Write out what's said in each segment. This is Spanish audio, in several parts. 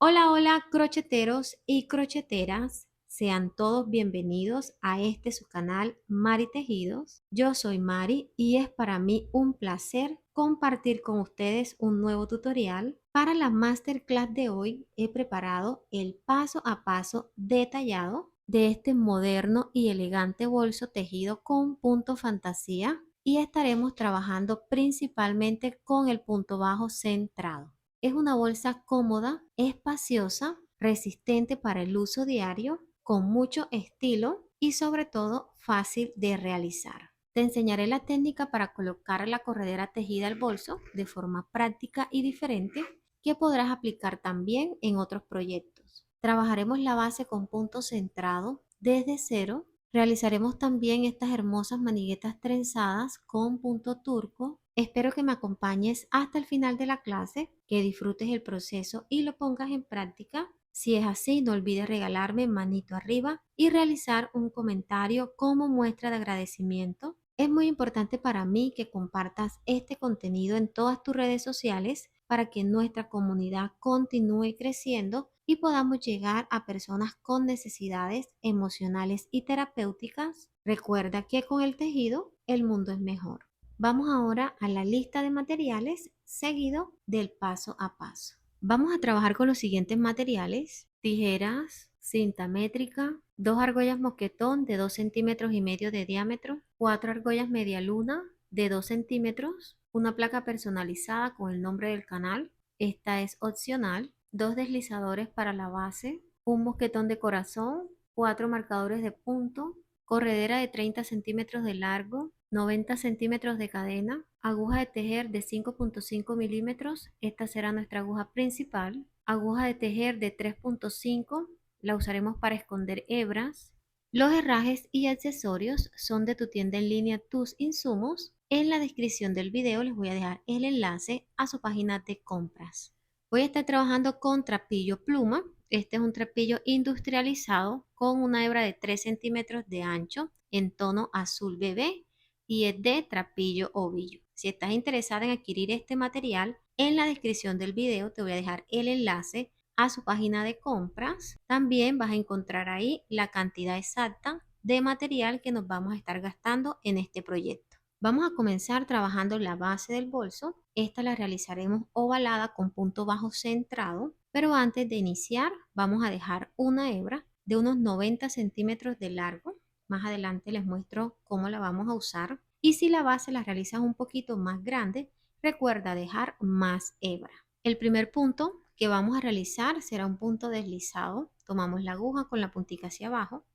Hola, hola, crocheteros y crocheteras. Sean todos bienvenidos a su canal Mari Tejidos. Yo soy Mari y es para mí un placer compartir con ustedes un nuevo tutorial. Para la masterclass de hoy he preparado el paso a paso detallado de este moderno y elegante bolso tejido con punto fantasía y estaremos trabajando principalmente con el punto bajo centrado. Es una bolsa cómoda, espaciosa, resistente para el uso diario, con mucho estilo y sobre todo fácil de realizar. Te enseñaré la técnica para colocar la corredera tejida al bolso de forma práctica y diferente que podrás aplicar también en otros proyectos. Trabajaremos la base con punto centrado desde cero. Realizaremos también estas hermosas maniguetas trenzadas con punto turco. Espero que me acompañes hasta el final de la clase, que disfrutes el proceso y lo pongas en práctica. Si es así, no olvides regalarme manito arriba y realizar un comentario como muestra de agradecimiento. Es muy importante para mí que compartas este contenido en todas tus redes sociales para que nuestra comunidad continúe creciendo y podamos llegar a personas con necesidades emocionales y terapéuticas. Recuerda que con el tejido el mundo es mejor. Vamos ahora a la lista de materiales seguido del paso a paso. Vamos a trabajar con los siguientes materiales: tijeras, cinta métrica, dos argollas mosquetón de 2 centímetros y medio de diámetro, cuatro argollas media luna de 2 centímetros, una placa personalizada con el nombre del canal, esta es opcional, dos deslizadores para la base, un mosquetón de corazón, cuatro marcadores de punto, corredera de 30 centímetros de largo, 90 centímetros de cadena, aguja de tejer de 5.5 milímetros, esta será nuestra aguja principal, aguja de tejer de 3.5, la usaremos para esconder hebras. Los herrajes y accesorios son de tu tienda en línea Tus Insumos. En la descripción del video les voy a dejar el enlace a su página de compras. Voy a estar trabajando con trapillo pluma. Este es un trapillo industrializado con una hebra de 3 centímetros de ancho en tono azul bebé y es de trapillo ovillo. Si estás interesada en adquirir este material, en la descripción del video te voy a dejar el enlace a su página de compras. También vas a encontrar ahí la cantidad exacta de material que nos vamos a estar gastando en este proyecto. Vamos a comenzar trabajando la base del bolso. Esta la realizaremos ovalada con punto bajo centrado, pero antes de iniciar vamos a dejar una hebra de unos 90 centímetros de largo. Más adelante les muestro cómo la vamos a usar. Y si la base la realizas un poquito más grande, recuerda dejar más hebra. El primer punto que vamos a realizar será un punto deslizado. Tomamos la aguja con la puntica hacia abajo,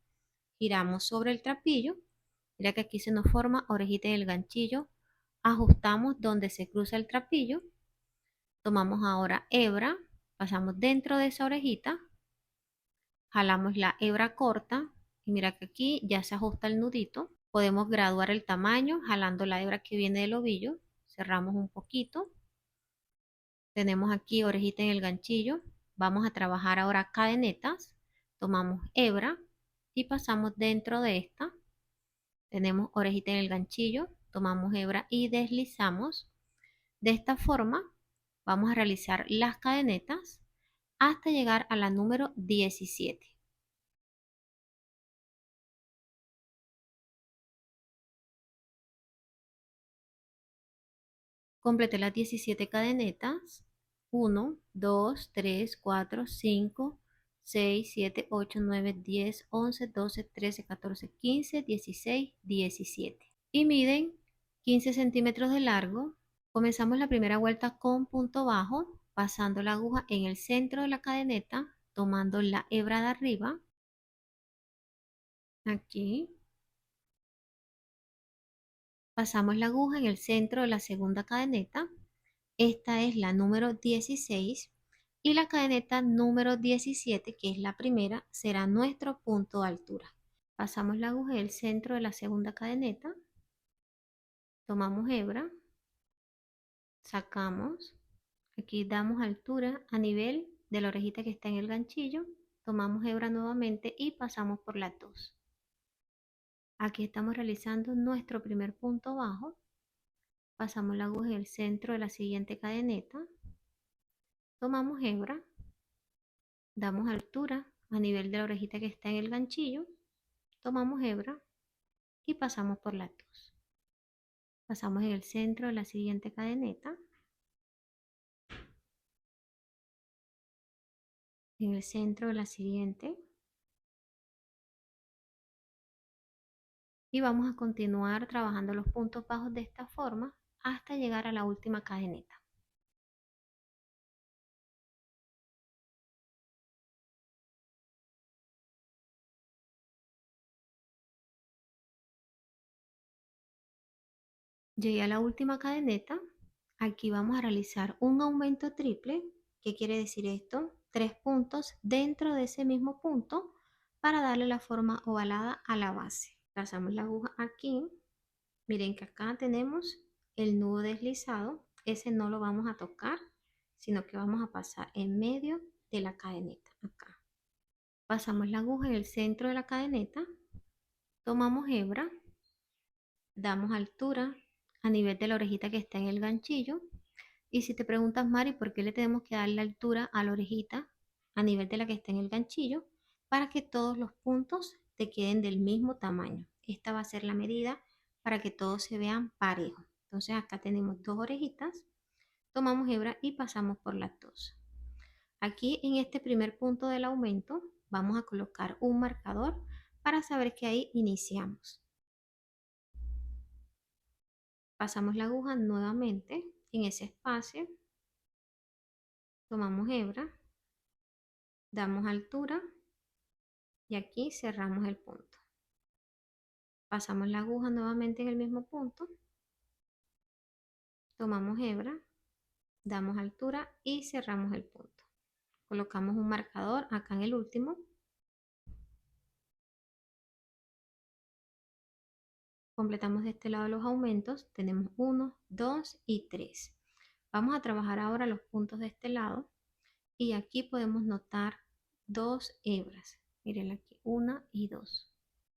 giramos sobre el trapillo. Mira que aquí se nos forma orejita en el ganchillo. Ajustamos donde se cruza el trapillo. Tomamos ahora hebra, pasamos dentro de esa orejita, jalamos la hebra corta y mira que aquí ya se ajusta el nudito. Podemos graduar el tamaño jalando la hebra que viene del ovillo. Cerramos un poquito. Tenemos aquí orejita en el ganchillo. Vamos a trabajar ahora cadenetas. Tomamos hebra y pasamos dentro de esta. Tenemos orejita en el ganchillo. Tomamos hebra y deslizamos. De esta forma vamos a realizar las cadenetas hasta llegar a la número 17. Completé las 17 cadenetas. 1, 2, 3, 4, 5, 6, 7, 8, 9, 10, 11, 12, 13, 14, 15, 16, 17. Y miden 15 centímetros de largo. Comenzamos la primera vuelta con punto bajo, pasando la aguja en el centro de la cadeneta, tomando la hebra de arriba, aquí. Pasamos la aguja en el centro de la segunda cadeneta. Esta es la número 16 y la cadeneta número 17, que es la primera, será nuestro punto de altura. Pasamos la aguja en el centro de la segunda cadeneta, tomamos hebra, sacamos, aquí damos altura a nivel de la orejita que está en el ganchillo, tomamos hebra nuevamente y pasamos por las dos. Aquí estamos realizando nuestro primer punto bajo. Pasamos la aguja en el centro de la siguiente cadeneta, tomamos hebra, damos altura a nivel de la orejita que está en el ganchillo, tomamos hebra y pasamos por las dos. Pasamos en el centro de la siguiente cadeneta, en el centro de la siguiente, y vamos a continuar trabajando los puntos bajos de esta forma hasta llegar a la última cadeneta. Llegué a la última cadeneta. Aquí vamos a realizar un aumento triple. ¿Qué quiere decir esto? 3 puntos dentro de ese mismo punto para darle la forma ovalada a la base. Pasamos la aguja aquí. Miren que acá tenemos el nudo deslizado. Ese no lo vamos a tocar, sino que vamos a pasar en medio de la cadeneta. Acá. Pasamos la aguja en el centro de la cadeneta. Tomamos hebra. Damos altura a nivel de la orejita que está en el ganchillo. Y si te preguntas, Mari, ¿por qué le tenemos que dar la altura a la orejita a nivel de la que está en el ganchillo? Para que todos los puntos te queden del mismo tamaño. Esta va a ser la medida para que todos se vean parejos. Entonces acá tenemos dos orejitas, tomamos hebra y pasamos por las dos. Aquí en este primer punto del aumento vamos a colocar un marcador para saber que ahí iniciamos. Pasamos la aguja nuevamente en ese espacio, tomamos hebra, damos altura y aquí cerramos el punto. Pasamos la aguja nuevamente en el mismo punto, tomamos hebra, damos altura y cerramos el punto. Colocamos un marcador acá en el último. Completamos de este lado los aumentos. Tenemos 1, 2 y 3. Vamos a trabajar ahora los puntos de este lado y aquí podemos notar dos hebras. Miren aquí, 1 y 2.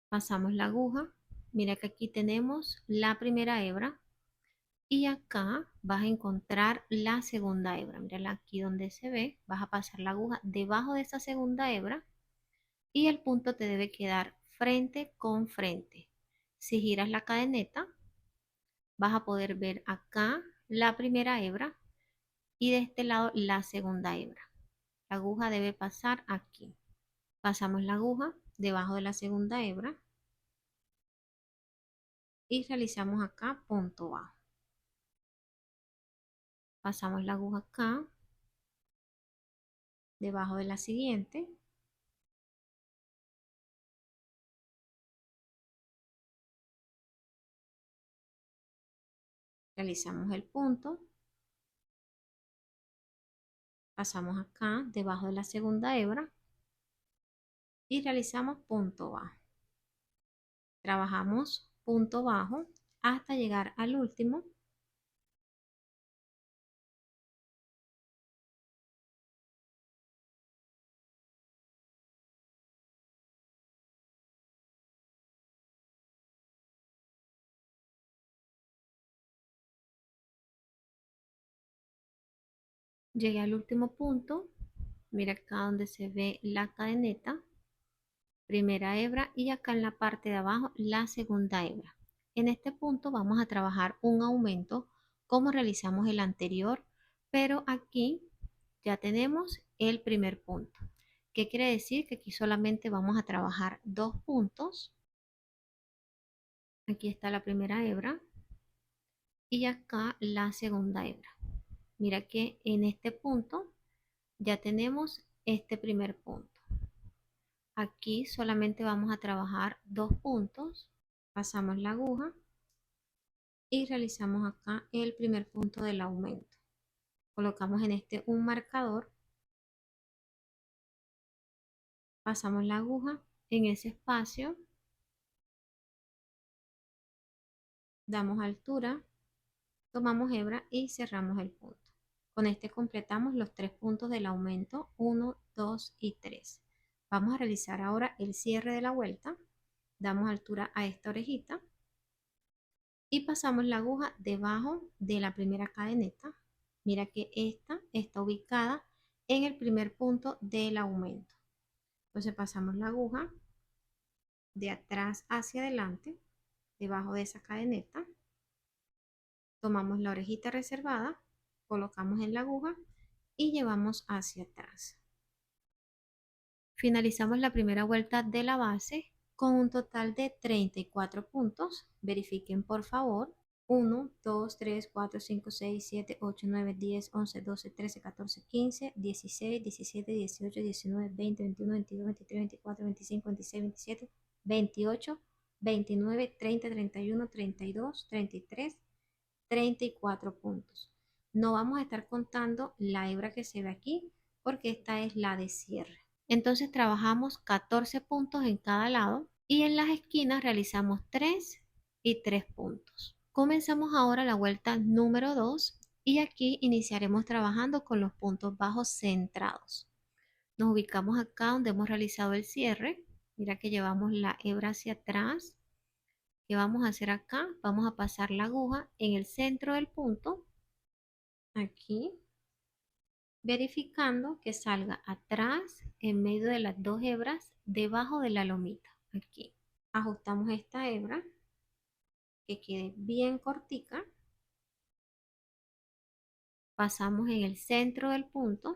Pasamos la aguja. Mira que aquí tenemos la primera hebra y acá vas a encontrar la segunda hebra. Mira aquí donde se ve, vas a pasar la aguja debajo de esa segunda hebra y el punto te debe quedar frente con frente. Si giras la cadeneta, vas a poder ver acá la primera hebra y de este lado la segunda hebra. La aguja debe pasar aquí. Pasamos la aguja debajo de la segunda hebra y realizamos acá punto bajo. Pasamos la aguja acá debajo de la siguiente. Realizamos el punto. Pasamos acá debajo de la segunda hebra y realizamos punto bajo. Trabajamos punto bajo hasta llegar al último. Llegué al último punto. Mira acá donde se ve la cadeneta, primera hebra y acá en la parte de abajo la segunda hebra. En este punto vamos a trabajar un aumento como realizamos el anterior, pero aquí ya tenemos el primer punto. ¿Qué quiere decir? Que aquí solamente vamos a trabajar dos puntos. Aquí está la primera hebra y acá la segunda hebra. Mira que en este punto ya tenemos este primer punto. Aquí solamente vamos a trabajar dos puntos. Pasamos la aguja y realizamos acá el primer punto del aumento. Colocamos en este un marcador. Pasamos la aguja en ese espacio. Damos altura, tomamos hebra y cerramos el punto. Con este completamos los tres puntos del aumento 1, 2 y 3. Vamos a realizar ahora el cierre de la vuelta. Damos altura a esta orejita y pasamos la aguja debajo de la primera cadeneta. Mira que esta está ubicada en el primer punto del aumento. Entonces pasamos la aguja de atrás hacia adelante, debajo de esa cadeneta, tomamos la orejita reservada, colocamos en la aguja y llevamos hacia atrás. Finalizamos la primera vuelta de la base con un total de 34 puntos. Verifiquen por favor. 1, 2, 3, 4, 5, 6, 7, 8, 9, 10, 11, 12, 13, 14, 15, 16, 17, 18, 19, 20, 21, 22, 23, 24, 25, 26, 27, 28, 29, 30, 31, 32, 33, 34 puntos. No vamos a estar contando la hebra que se ve aquí porque esta es la de cierre. Entonces trabajamos 14 puntos en cada lado y en las esquinas realizamos 3 y 3 puntos. Comenzamos ahora la vuelta número 2 y aquí iniciaremos trabajando con los puntos bajos centrados. Nos ubicamos acá donde hemos realizado el cierre. Mira que llevamos la hebra hacia atrás. ¿Qué vamos a hacer acá? Vamos a pasar la aguja en el centro del punto, aquí, verificando que salga atrás en medio de las dos hebras debajo de la lomita, aquí. Ajustamos esta hebra que quede bien cortica, pasamos en el centro del punto,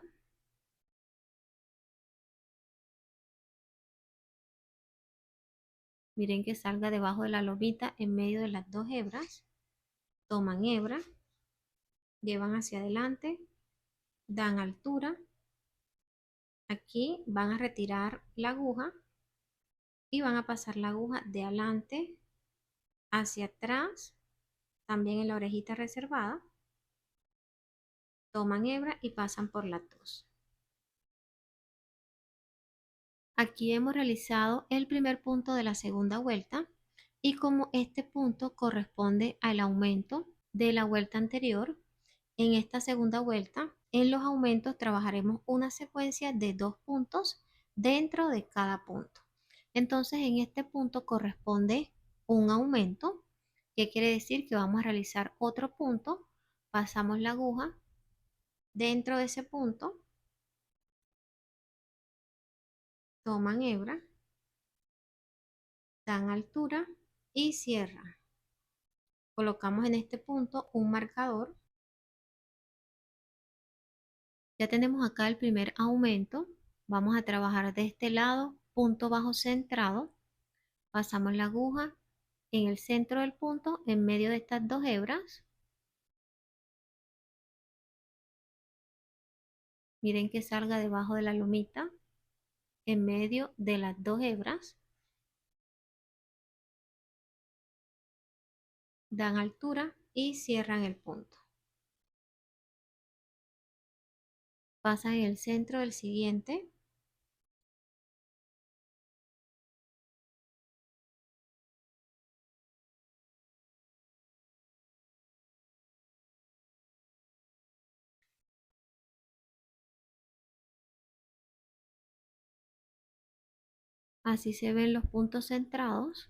miren que salga debajo de la lomita en medio de las dos hebras, toman hebra, llevan hacia adelante, dan altura, aquí van a retirar la aguja y van a pasar la aguja de adelante hacia atrás, también en la orejita reservada, toman hebra y pasan por la tos. Aquí hemos realizado el primer punto de la segunda vuelta y como este punto corresponde al aumento de la vuelta anterior, en esta segunda vuelta, en los aumentos trabajaremos una secuencia de 2 puntos dentro de cada punto. Entonces, en este punto corresponde un aumento, que quiere decir que vamos a realizar otro punto, pasamos la aguja dentro de ese punto, toman hebra, dan altura y cierran. Colocamos en este punto un marcador. Ya tenemos acá el primer aumento. Vamos a trabajar de este lado, punto bajo centrado. Pasamos la aguja en el centro del punto, en medio de estas dos hebras. Miren que salga debajo de la lomita, en medio de las dos hebras. Dan altura y cierran el punto. Pasan en el centro del siguiente. Así se ven los puntos centrados.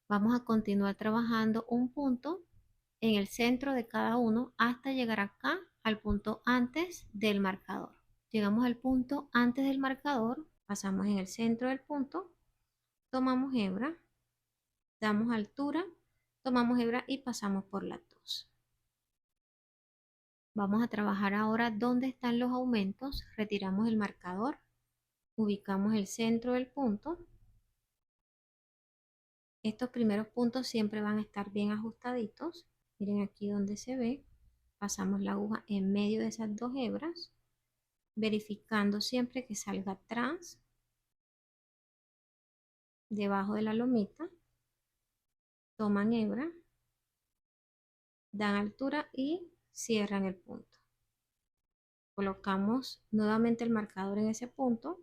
Vamos a continuar trabajando un punto en el centro de cada uno hasta llegar acá al punto antes del marcador. Llegamos al punto antes del marcador, pasamos en el centro del punto, tomamos hebra, damos altura, tomamos hebra y pasamos por la tos. Vamos a trabajar ahora dónde están los aumentos. Retiramos el marcador, ubicamos el centro del punto. Estos primeros puntos siempre van a estar bien ajustaditos. Miren aquí donde se ve. Pasamos la aguja en medio de esas dos hebras, verificando siempre que salga atrás, debajo de la lomita. Toman hebra, dan altura y cierran el punto. Colocamos nuevamente el marcador en ese punto.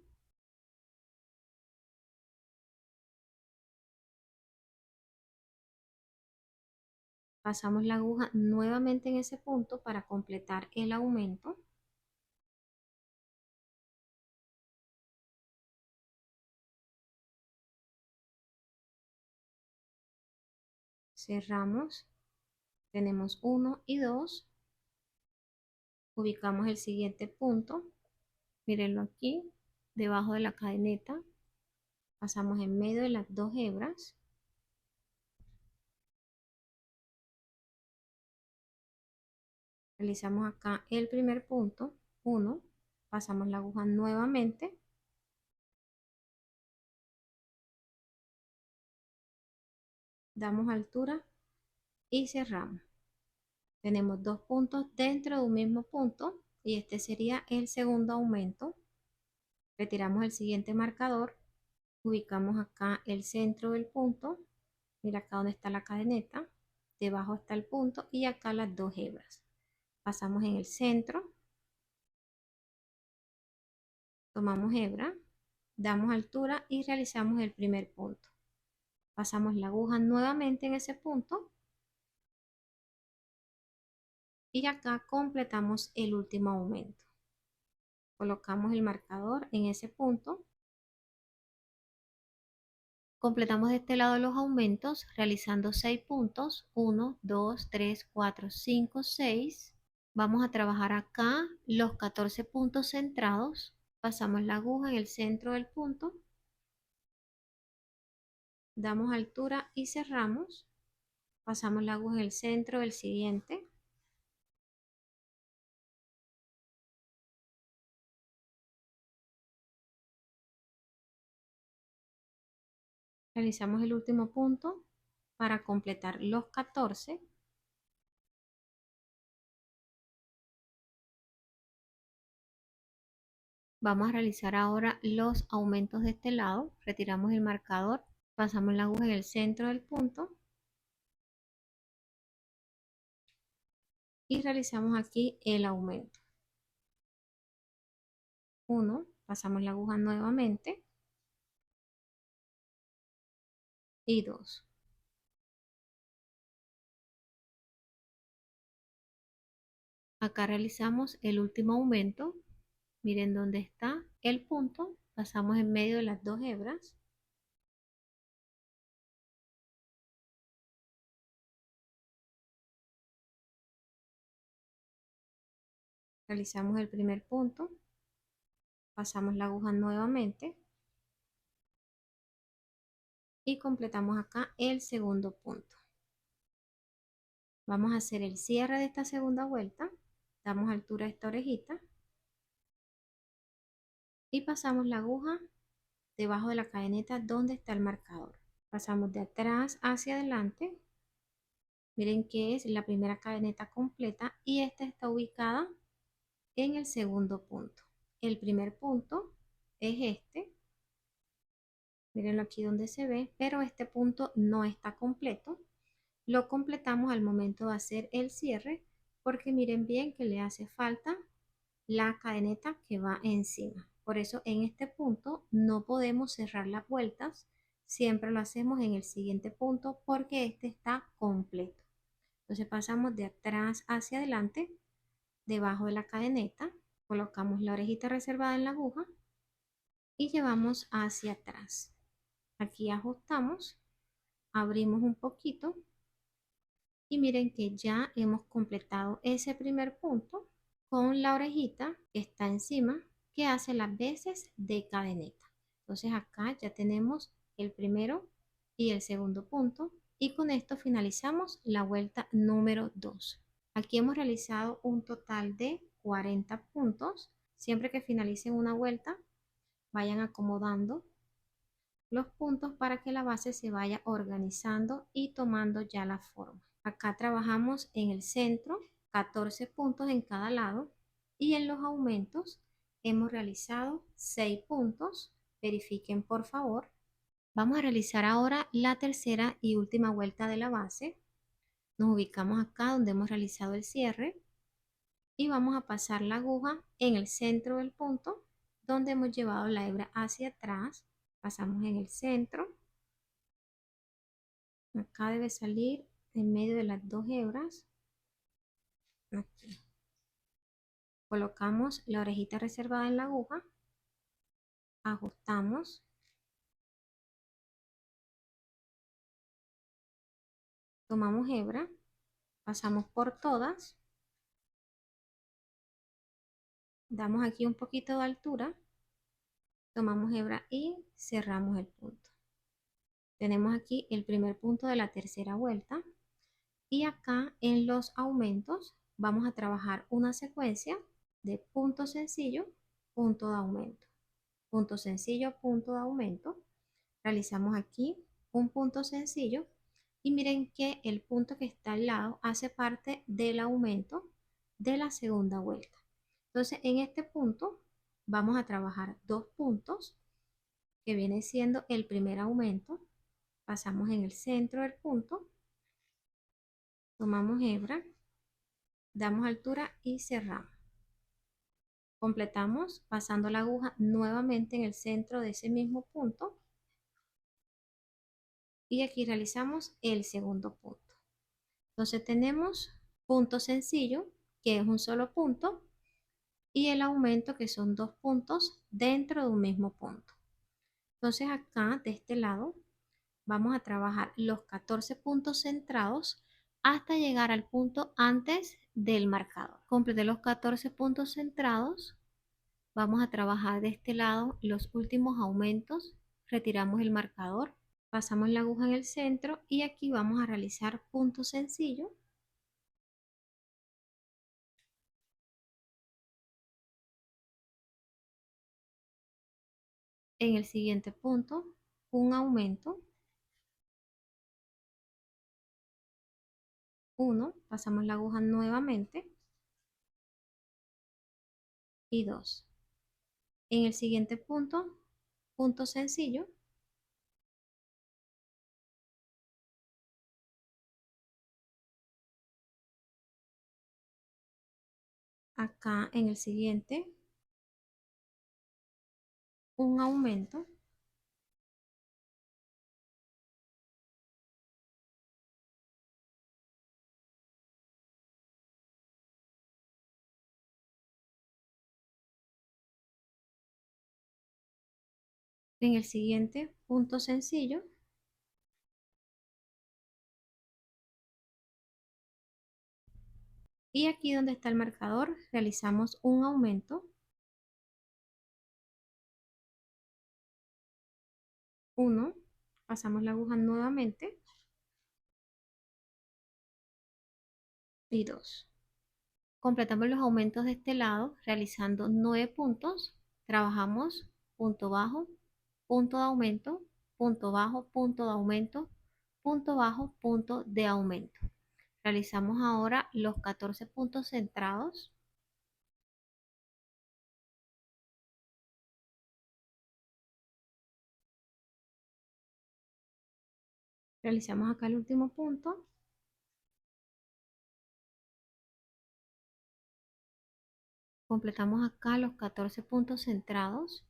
Pasamos la aguja nuevamente en ese punto para completar el aumento. Cerramos. Tenemos 1 y 2. Ubicamos el siguiente punto. Mírenlo aquí, debajo de la cadeneta, pasamos en medio de las dos hebras. Realizamos acá el primer punto, 1, pasamos la aguja nuevamente, damos altura y cerramos. Tenemos dos puntos dentro de un mismo punto y este sería el segundo aumento. Retiramos el siguiente marcador, ubicamos acá el centro del punto, mira acá donde está la cadeneta, debajo está el punto y acá las dos hebras. Pasamos en el centro, tomamos hebra, damos altura y realizamos el primer punto. Pasamos la aguja nuevamente en ese punto y acá completamos el último aumento. Colocamos el marcador en ese punto. Completamos de este lado los aumentos realizando 6 puntos. 1, 2, 3, 4, 5, 6. Vamos a trabajar acá los 14 puntos centrados. Pasamos la aguja en el centro del punto. Damos altura y cerramos. Pasamos la aguja en el centro del siguiente. Realizamos el último punto para completar los 14. Vamos a realizar ahora los aumentos de este lado. Retiramos el marcador, pasamos la aguja en el centro del punto y realizamos aquí el aumento. 1, pasamos la aguja nuevamente y 2. Acá realizamos el último aumento. Miren dónde está el punto. Pasamos en medio de las dos hebras. Realizamos el primer punto. Pasamos la aguja nuevamente y completamos acá el segundo punto. Vamos a hacer el cierre de esta segunda vuelta. Damos altura a esta orejita y pasamos la aguja debajo de la cadeneta donde está el marcador. Pasamos de atrás hacia adelante. Miren que es la primera cadeneta completa y esta está ubicada en el segundo punto. El primer punto es este. Mírenlo aquí donde se ve, pero este punto no está completo. Lo completamos al momento de hacer el cierre porque miren bien que le hace falta la cadeneta que va encima. Por eso en este punto no podemos cerrar las vueltas. Siempre lo hacemos en el siguiente punto porque este está completo. Entonces pasamos de atrás hacia adelante, debajo de la cadeneta, colocamos la orejita reservada en la aguja y llevamos hacia atrás. Aquí ajustamos, abrimos un poquito y miren que ya hemos completado ese primer punto con la orejita que está encima que hace las veces de cadeneta. Entonces acá ya tenemos el primero y el segundo punto y con esto finalizamos la vuelta número 2. Aquí hemos realizado un total de 40 puntos. Siempre que finalicen una vuelta, vayan acomodando los puntos para que la base se vaya organizando y tomando ya la forma. Acá trabajamos en el centro, 14 puntos en cada lado y en los aumentos hemos realizado 6 puntos. Verifiquen por favor. Vamos a realizar ahora la tercera y última vuelta de la base. Nos ubicamos acá donde hemos realizado el cierre y vamos a pasar la aguja en el centro del punto donde hemos llevado la hebra hacia atrás. Pasamos en el centro. Acá debe salir en medio de las dos hebras. Aquí. Colocamos la orejita reservada en la aguja. Ajustamos. Tomamos hebra. Pasamos por todas. Damos aquí un poquito de altura, tomamos hebra y cerramos el punto. Tenemos aquí el primer punto de la tercera vuelta y acá en los aumentos vamos a trabajar una secuencia de punto sencillo, punto de aumento, punto sencillo, punto de aumento. Realizamos aquí un punto sencillo y miren que el punto que está al lado hace parte del aumento de la segunda vuelta. Entonces en este punto vamos a trabajar dos puntos que viene siendo el primer aumento. Pasamos en el centro del punto, tomamos hebra, damos altura y cerramos. Completamos pasando la aguja nuevamente en el centro de ese mismo punto y aquí realizamos el segundo punto. Entonces tenemos punto sencillo, que es un solo punto, y el aumento, que son dos puntos dentro de un mismo punto. Entonces acá, de este lado, vamos a trabajar los 14 puntos centrados hasta llegar al punto antes del marcador. Completé los 14 puntos centrados. Vamos a trabajar de este lado los últimos aumentos. Retiramos el marcador, pasamos la aguja en el centro y aquí vamos a realizar punto sencillo. En el siguiente punto, un aumento, 1, pasamos la aguja nuevamente y 2. En el siguiente punto, punto sencillo, acá en el siguiente, un aumento, en el siguiente, punto sencillo, y aquí donde está el marcador realizamos un aumento, 1, pasamos la aguja nuevamente y 2. Completamos los aumentos de este lado realizando 9 puntos. Trabajamos punto bajo, punto de aumento, punto bajo, punto de aumento, punto bajo, punto de aumento. Realizamos ahora los 14 puntos centrados. Realizamos acá el último punto. Completamos acá los 14 puntos centrados.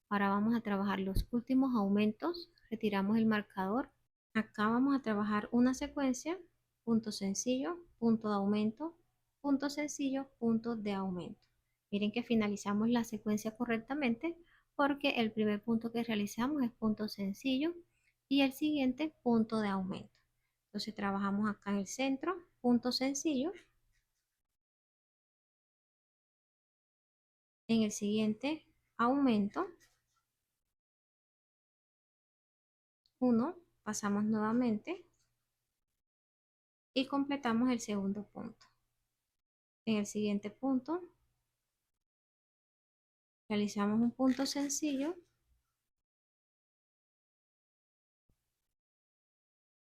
Ahora vamos a trabajar los últimos aumentos. Retiramos el marcador. Acá vamos a trabajar una secuencia, punto sencillo, punto de aumento, punto sencillo, punto de aumento. Miren que finalizamos la secuencia correctamente porque el primer punto que realizamos es punto sencillo y el siguiente punto de aumento. Entonces trabajamos acá en el centro, punto sencillo. En el siguiente aumento, 1, pasamos nuevamente y completamos el segundo punto. En el siguiente punto, realizamos un punto sencillo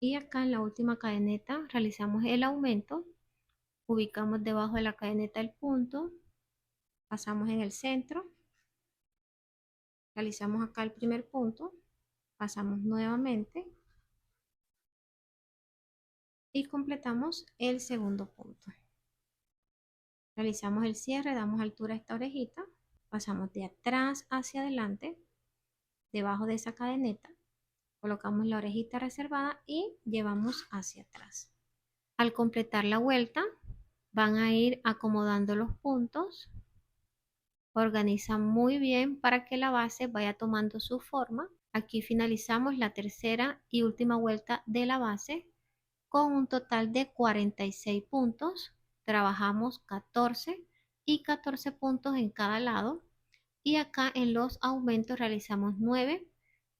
y acá en la última cadeneta realizamos el aumento, ubicamos debajo de la cadeneta el punto, pasamos en el centro, realizamos acá el primer punto, pasamos nuevamente y completamos el segundo punto. Realizamos el cierre, damos altura a esta orejita, pasamos de atrás hacia adelante, debajo de esa cadeneta, colocamos la orejita reservada y llevamos hacia atrás. Al completar la vuelta, van a ir acomodando los puntos, organizan muy bien para que la base vaya tomando su forma. Aquí finalizamos la tercera y última vuelta de la base con un total de 46 puntos. Trabajamos 14 y 14 puntos en cada lado. Y acá en los aumentos realizamos 9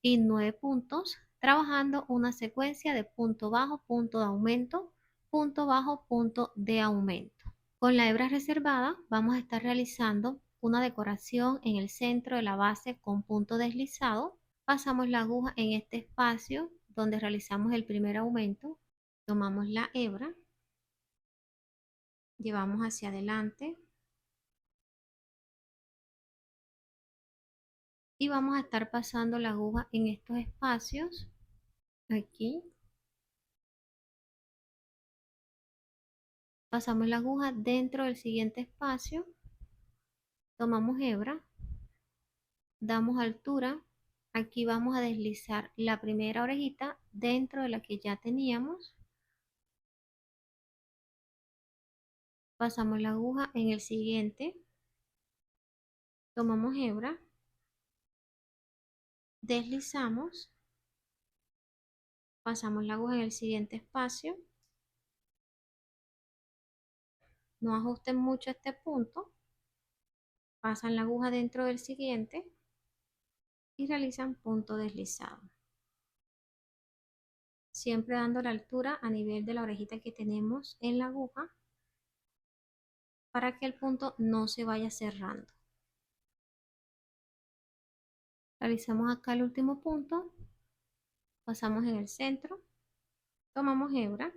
y 9 puntos, trabajando una secuencia de punto bajo, punto de aumento, punto bajo, punto de aumento. Con la hebra reservada vamos a estar realizando una decoración en el centro de la base con punto deslizado. Pasamos la aguja en este espacio donde realizamos el primer aumento. Tomamos la hebra, llevamos hacia adelante y vamos a estar pasando la aguja en estos espacios. Aquí pasamos la aguja dentro del siguiente espacio, tomamos hebra, damos altura. Aquí vamos a deslizar la primera orejita dentro de la que ya teníamos. Pasamos la aguja en el siguiente, tomamos hebra, deslizamos, pasamos la aguja en el siguiente espacio. No ajusten mucho este punto, pasan la aguja dentro del siguiente y realizan punto deslizado. Siempre dando la altura a nivel de la orejita que tenemos en la aguja para que el punto no se vaya cerrando. Realizamos acá el último punto, pasamos en el centro, tomamos hebra,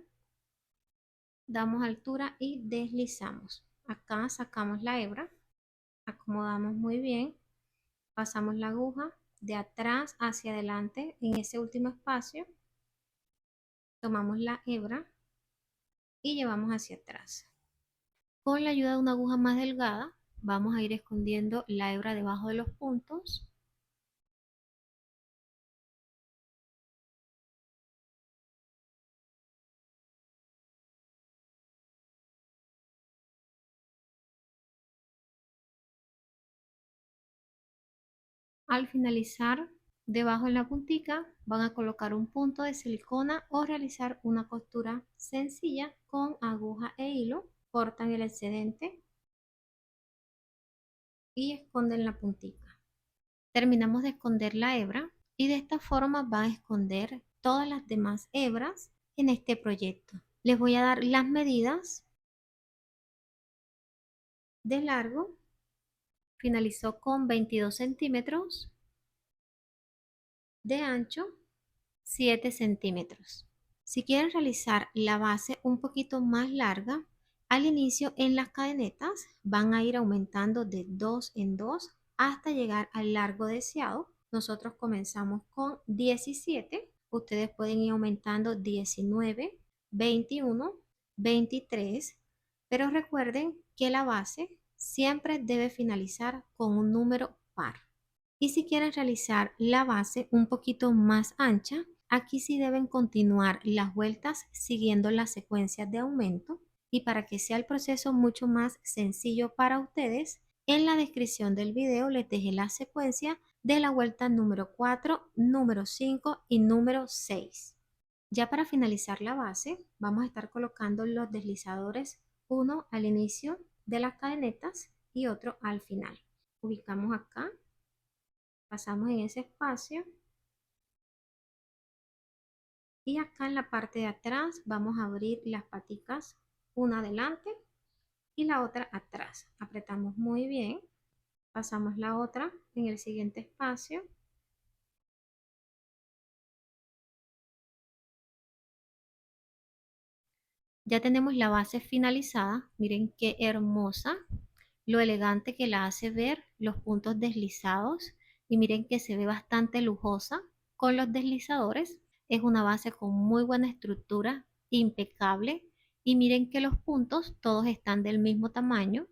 damos altura y deslizamos. Acá sacamos la hebra, acomodamos muy bien, pasamos la aguja de atrás hacia adelante en ese último espacio, tomamos la hebra y llevamos hacia atrás. Con la ayuda de una aguja más delgada, vamos a ir escondiendo la hebra debajo de los puntos. Al finalizar, debajo en la puntica van a colocar un punto de silicona o realizar una costura sencilla con aguja e hilo. Cortan el excedente y esconden la puntica. Terminamos de esconder la hebra y de esta forma van a esconder todas las demás hebras en este proyecto. Les voy a dar las medidas de largo. Finalizó con 22 centímetros, de ancho 7 centímetros. Si quieren realizar la base un poquito más larga, al inicio en las cadenetas van a ir aumentando de 2 en 2 hasta llegar al largo deseado. Nosotros comenzamos con 17, ustedes pueden ir aumentando 19, 21, 23, pero recuerden que la base siempre debe finalizar con un número par. Y si quieren realizar la base un poquito más ancha, aquí sí deben continuar las vueltas siguiendo las secuencias de aumento. Y para que sea el proceso mucho más sencillo para ustedes, en la descripción del video les dejé la secuencia de la vuelta número 4, número 5 y número 6. Ya para finalizar la base, vamos a estar colocando los deslizadores, uno al inicio de las cadenetas y otro al final. Ubicamos acá, pasamos en ese espacio y acá en la parte de atrás vamos a abrir las paticas, una adelante y la otra atrás. Apretamos muy bien, pasamos la otra en el siguiente espacio. Ya tenemos la base finalizada, miren qué hermosa, lo elegante que la hace ver, los puntos deslizados y miren que se ve bastante lujosa con los deslizadores. Es una base con muy buena estructura, impecable y miren que los puntos todos están del mismo tamaño.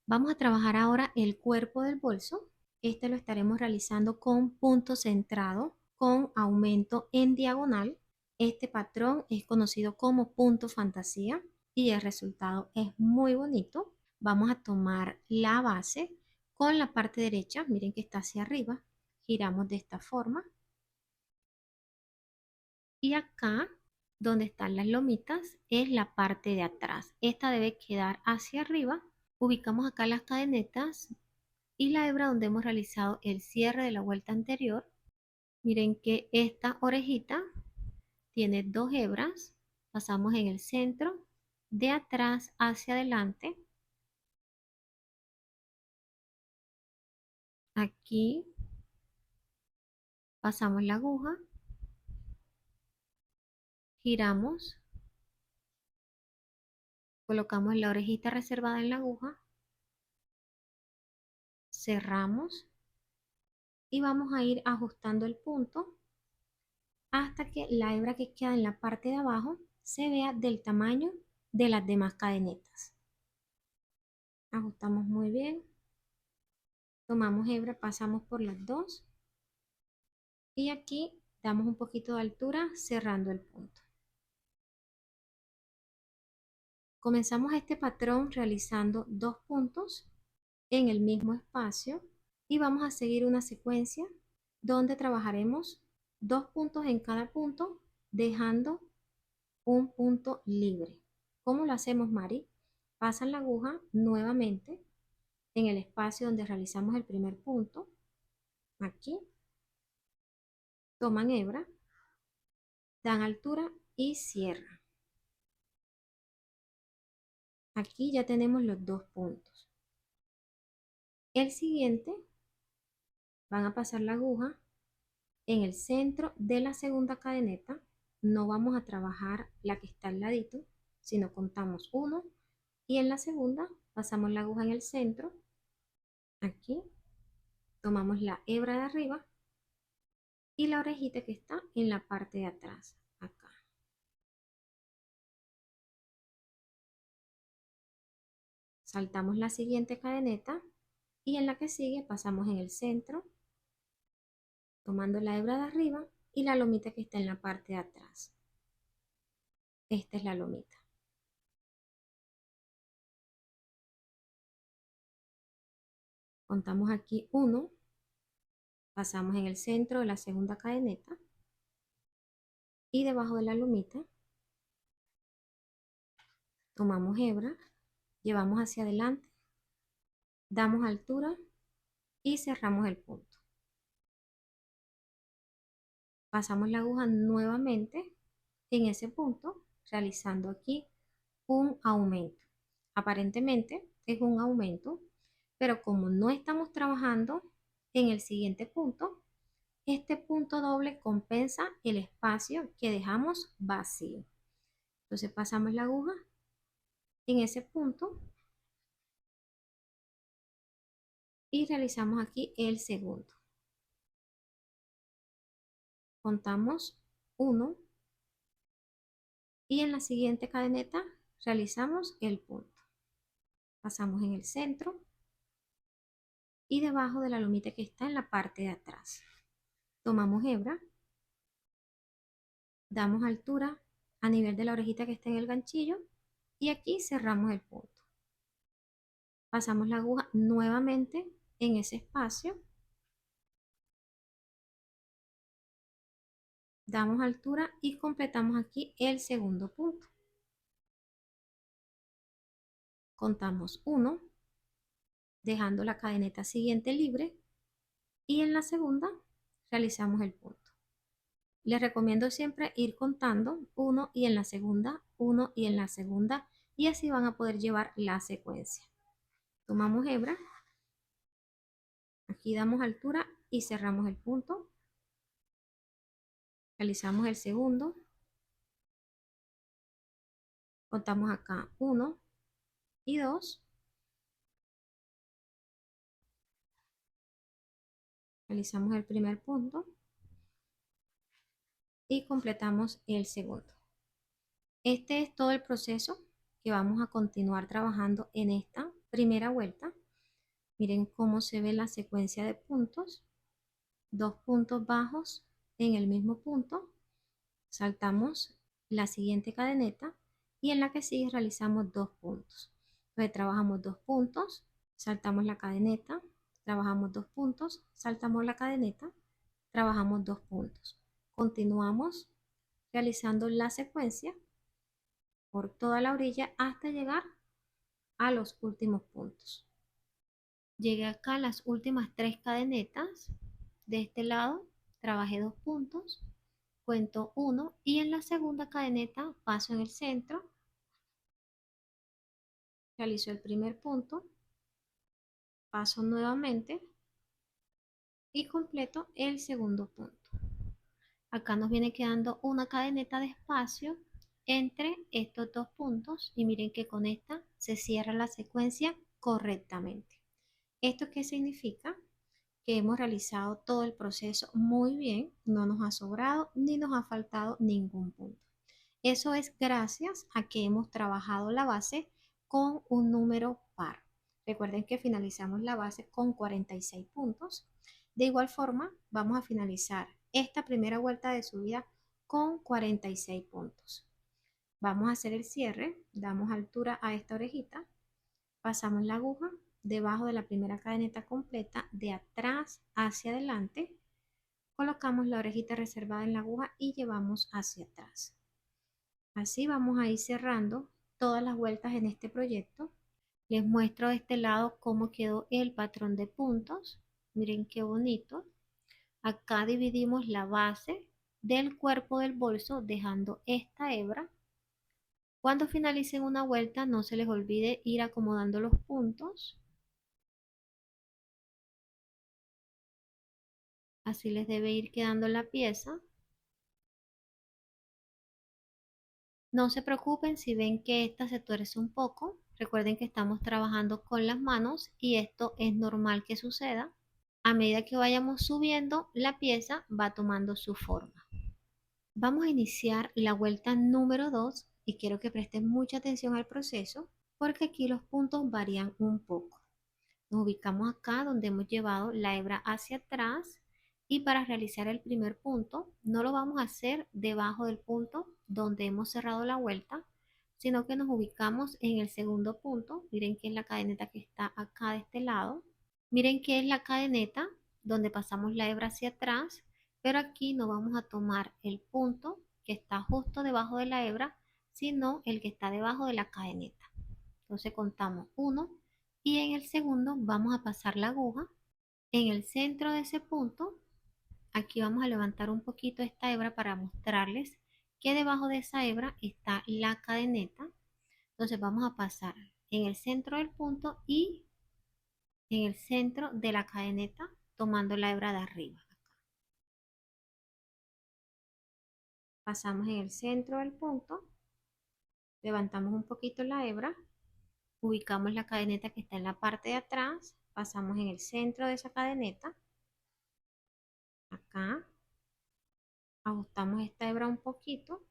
Vamos a trabajar ahora el cuerpo del bolso. Este lo estaremos realizando con punto centrado, con aumento en diagonal. Este patrón es conocido como punto fantasía y el resultado es muy bonito. Vamos a tomar la base con la parte derecha, miren que está hacia arriba, giramos de esta forma y acá donde están las lomitas es la parte de atrás. Esta debe quedar hacia arriba Ubicamos acá las cadenetas y la hebra donde hemos realizado el cierre de la vuelta anterior. Miren que esta orejita tiene dos hebras. Pasamos en el centro, de atrás hacia adelante. Aquí pasamos la aguja, giramos, colocamos la orejita reservada en la aguja, cerramos y vamos a ir ajustando el punto hasta que la hebra que queda en la parte de abajo se vea del tamaño de las demás cadenetas. Ajustamos muy bien, tomamos hebra, pasamos por las dos y aquí damos un poquito de altura cerrando el punto. Comenzamos este patrón realizando dos puntos en el mismo espacio y vamos a seguir una secuencia donde trabajaremos dos puntos en cada punto, dejando un punto libre. ¿Cómo lo hacemos, Mari? Pasan la aguja nuevamente en el espacio donde realizamos el primer punto, aquí, toman hebra, dan altura y cierran. Aquí ya tenemos los dos puntos. El siguiente, van a pasar la aguja en el centro de la segunda cadeneta. No vamos a trabajar la que está al ladito, sino contamos uno y en la segunda pasamos la aguja en el centro, aquí, tomamos la hebra de arriba y la orejita que está en la parte de atrás, acá. Saltamos la siguiente cadeneta y en la que sigue pasamos en el centro, tomando la hebra de arriba y la lomita que está en la parte de atrás. Esta es la lomita. Contamos aquí uno, pasamos en el centro de la segunda cadeneta y debajo de la lomita tomamos hebra, llevamos hacia adelante, damos altura y cerramos el punto. Pasamos la aguja nuevamente en ese punto, realizando aquí un aumento. Aparentemente es un aumento, pero como no estamos trabajando en el siguiente punto, este punto doble compensa el espacio que dejamos vacío. Entonces pasamos la aguja en ese punto y realizamos aquí el segundo. Contamos uno y en la siguiente cadeneta realizamos el punto. Pasamos en el centro y debajo de la lomita que está en la parte de atrás. Tomamos hebra, damos altura a nivel de la orejita que está en el ganchillo y aquí cerramos el punto. Pasamos la aguja nuevamente en ese espacio, damos altura y completamos aquí el segundo punto. Contamos uno, dejando la cadeneta siguiente libre y en la segunda realizamos el punto. Les recomiendo siempre ir contando uno y en la segunda, uno y en la segunda y así van a poder llevar la secuencia. Tomamos hebra, aquí damos altura y cerramos el punto. Realizamos el segundo, contamos acá 1 y 2, realizamos el primer punto y completamos el segundo. Este es todo el proceso que vamos a continuar trabajando en esta primera vuelta. Miren cómo se ve la secuencia de puntos, dos puntos bajos en el mismo punto, saltamos la siguiente cadeneta y en la que sigue realizamos dos puntos. Entonces trabajamos dos puntos, saltamos la cadeneta, trabajamos dos puntos, saltamos la cadeneta, trabajamos dos puntos. Continuamos realizando la secuencia por toda la orilla hasta llegar a los últimos puntos. Llegué acá a las últimas 3 cadenetas. De este lado trabajé 2 puntos, cuento 1 y en la segunda cadeneta paso en el centro, realizo el primer punto, paso nuevamente y completo el segundo punto. Acá nos viene quedando una cadeneta de espacio entre estos 2 puntos y miren que con esta se cierra la secuencia correctamente. ¿Esto qué significa? Que hemos realizado todo el proceso muy bien, no nos ha sobrado ni nos ha faltado ningún punto. Eso es gracias a que hemos trabajado la base con un número par. Recuerden que finalizamos la base con 46 puntos. De igual forma, vamos a finalizar esta primera vuelta de subida con 46 puntos. Vamos a hacer el cierre, damos altura a esta orejita, pasamos la aguja debajo de la primera cadeneta completa de atrás hacia adelante, colocamos la orejita reservada en la aguja y llevamos hacia atrás. Así vamos a ir cerrando todas las vueltas en este proyecto. Les muestro de este lado cómo quedó el patrón de puntos. Miren qué bonito. Acá dividimos la base del cuerpo del bolso dejando esta hebra. Cuando finalicen una vuelta no se les olvide ir acomodando los puntos. Así les debe ir quedando la pieza. No se preocupen si ven que esta se tuerce un poco. Recuerden que estamos trabajando con las manos y esto es normal que suceda. A medida que vayamos subiendo, la pieza va tomando su forma. Vamos a iniciar la vuelta número 2 y quiero que presten mucha atención al proceso porque aquí los puntos varían un poco. Nos ubicamos acá donde hemos llevado la hebra hacia atrás y para realizar el primer punto no lo vamos a hacer debajo del punto donde hemos cerrado la vuelta, sino que nos ubicamos en el segundo punto. Miren que es la cadeneta que está acá de este lado. Miren que es la cadeneta donde pasamos la hebra hacia atrás, pero aquí no vamos a tomar el punto que está justo debajo de la hebra, sino el que está debajo de la cadeneta. Entonces contamos 1 y en el segundo vamos a pasar la aguja en el centro de ese punto. Aquí vamos a levantar un poquito esta hebra para mostrarles que debajo de esa hebra está la cadeneta. Entonces vamos a pasar en el centro del punto y en el centro de la cadeneta tomando la hebra de arriba. Pasamos en el centro del punto, levantamos un poquito la hebra, ubicamos la cadeneta que está en la parte de atrás, pasamos en el centro de esa cadeneta, acá, ajustamos esta hebra un poquito,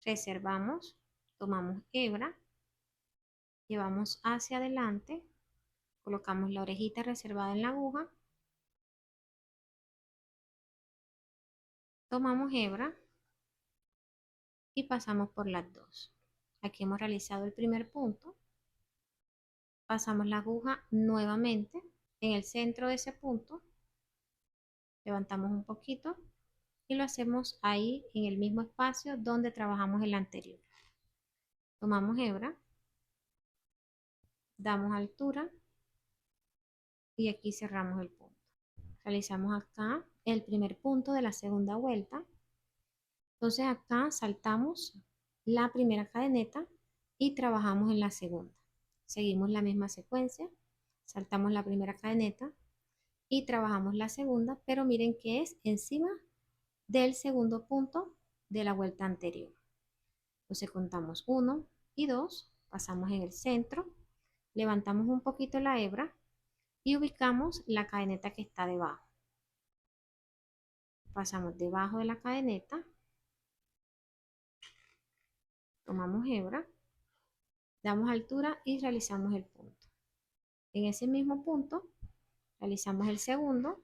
reservamos, tomamos hebra, llevamos hacia adelante, colocamos la orejita reservada en la aguja, tomamos hebra y pasamos por las dos. Aquí hemos realizado el primer punto, pasamos la aguja nuevamente en el centro de ese punto, levantamos un poquito y lo hacemos ahí en el mismo espacio donde trabajamos el anterior. Tomamos hebra, damos altura y aquí cerramos el punto. Realizamos acá el primer punto de la segunda vuelta. Entonces acá saltamos la primera cadeneta y trabajamos en la segunda. Seguimos la misma secuencia, saltamos la primera cadeneta y trabajamos la segunda, pero miren que es encima del segundo punto de la vuelta anterior. Entonces contamos 1 y 2, pasamos en el centro, levantamos un poquito la hebra y ubicamos la cadeneta que está debajo. Pasamos debajo de la cadeneta, tomamos hebra, damos altura y realizamos el punto. En ese mismo punto realizamos el segundo,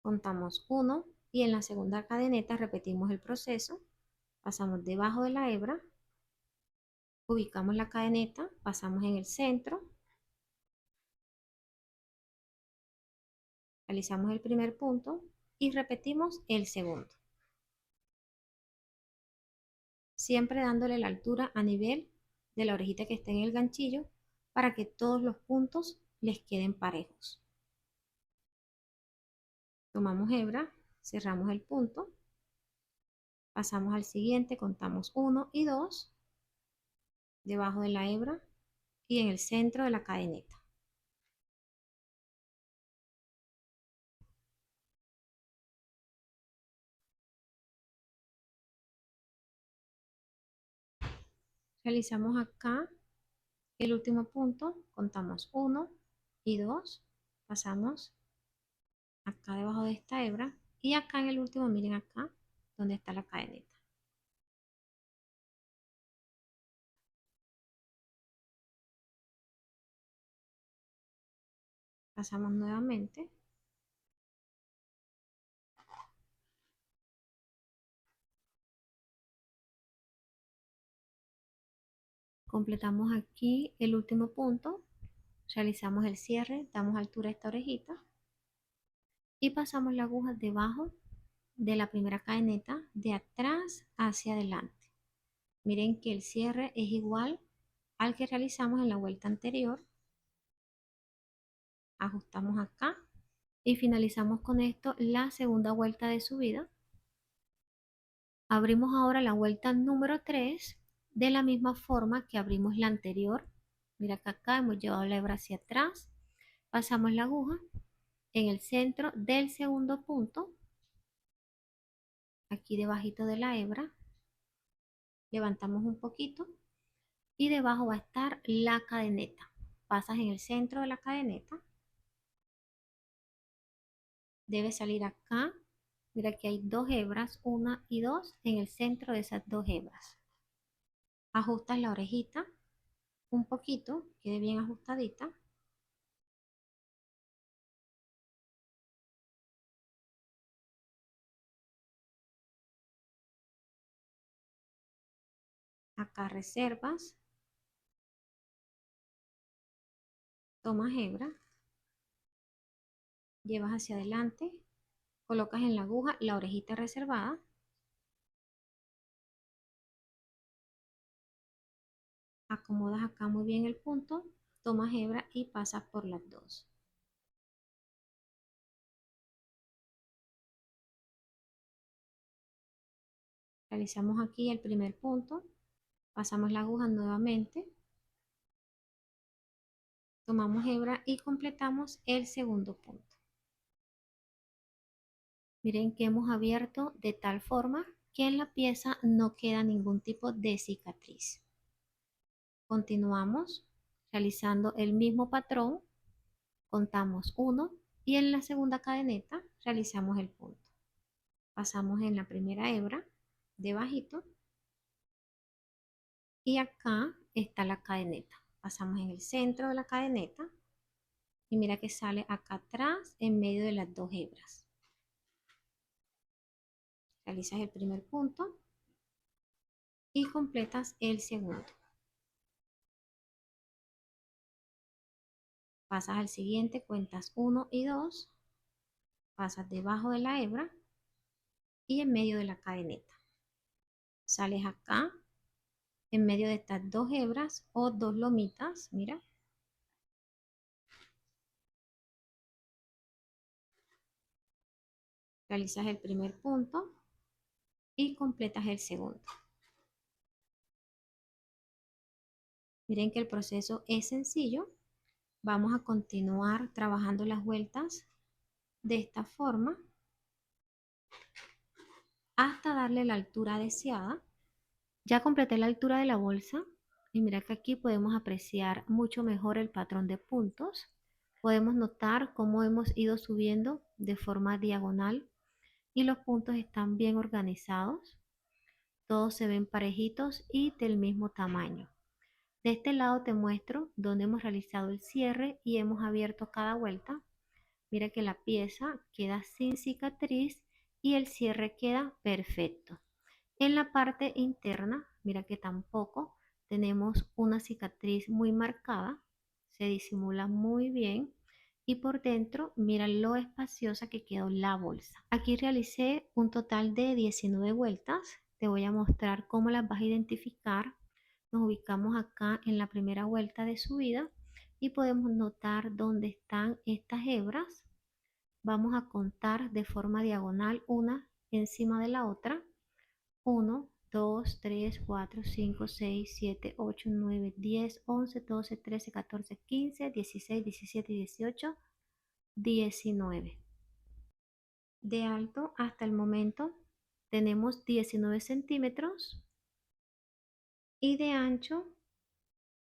contamos 1 y en la segunda cadeneta repetimos el proceso, pasamos debajo de la hebra, ubicamos la cadeneta, pasamos en el centro, realizamos el primer punto, y repetimos el segundo. Siempre dándole la altura a nivel de la orejita que está en el ganchillo para que todos los puntos les queden parejos. Tomamos hebra, cerramos el punto, pasamos al siguiente, contamos 1 y 2 debajo de la hebra y en el centro de la cadeneta. Realizamos acá el último punto, contamos 1 y 2, pasamos acá debajo de esta hebra y acá en el último, miren acá donde está la cadeneta. Pasamos nuevamente. Completamos aquí el último punto, realizamos el cierre, damos altura a esta orejita y pasamos la aguja debajo de la primera cadeneta de atrás hacia adelante. Miren que el cierre es igual al que realizamos en la vuelta anterior. Ajustamos acá y finalizamos con esto la segunda vuelta de subida. Abrimos ahora la vuelta número 3 de la misma forma que abrimos la anterior. Mira que acá hemos llevado la hebra hacia atrás, pasamos la aguja en el centro del segundo punto, aquí debajito de la hebra, levantamos un poquito y debajo va a estar la cadeneta. Pasas en el centro de la cadeneta, debe salir acá. Mira que hay dos hebras, una y dos, en el centro de esas dos hebras. Ajustas la orejita un poquito, quede bien ajustadita. Acá reservas, tomas hebra, llevas hacia adelante, colocas en la aguja la orejita reservada, acomodas acá muy bien el punto, tomas hebra y pasas por las dos. Realizamos aquí el primer punto, pasamos la aguja nuevamente, tomamos hebra y completamos el segundo punto. Miren que hemos abierto de tal forma que en la pieza no queda ningún tipo de cicatriz. Continuamos realizando el mismo patrón, contamos 1 y en la segunda cadeneta realizamos el punto. Pasamos en la primera hebra debajito y acá está la cadeneta. Pasamos en el centro de la cadeneta y mira que sale acá atrás en medio de las dos hebras. Realizas el primer punto y completas el segundo. Pasas al siguiente, cuentas 1 y 2, pasas debajo de la hebra y en medio de la cadeneta. Sales acá en medio de estas dos hebras o dos lomitas, mira. Realizas el primer punto y completas el segundo. Miren que el proceso es sencillo. Vamos a continuar trabajando las vueltas de esta forma hasta darle la altura deseada. Ya completé la altura de la bolsa y mira que aquí podemos apreciar mucho mejor el patrón de puntos. Podemos notar cómo hemos ido subiendo de forma diagonal y los puntos están bien organizados. Todos se ven parejitos y del mismo tamaño. De este lado te muestro donde hemos realizado el cierre y hemos abierto cada vuelta. Mira que la pieza queda sin cicatriz y el cierre queda perfecto. En la parte interna, mira que tampoco tenemos una cicatriz muy marcada, se disimula muy bien y por dentro mira lo espaciosa que quedó la bolsa. Aquí realicé un total de 19 vueltas. Te voy a mostrar cómo las vas a identificar. Nos ubicamos acá en la primera vuelta de subida y podemos notar dónde están estas hebras. Vamos a contar de forma diagonal una encima de la otra. 1, 2, 3, 4, 5, 6, 7, 8, 9, 10, 11, 12, 13, 14, 15, 16, 17, 18, 19. De alto hasta el momento tenemos 19 centímetros y de ancho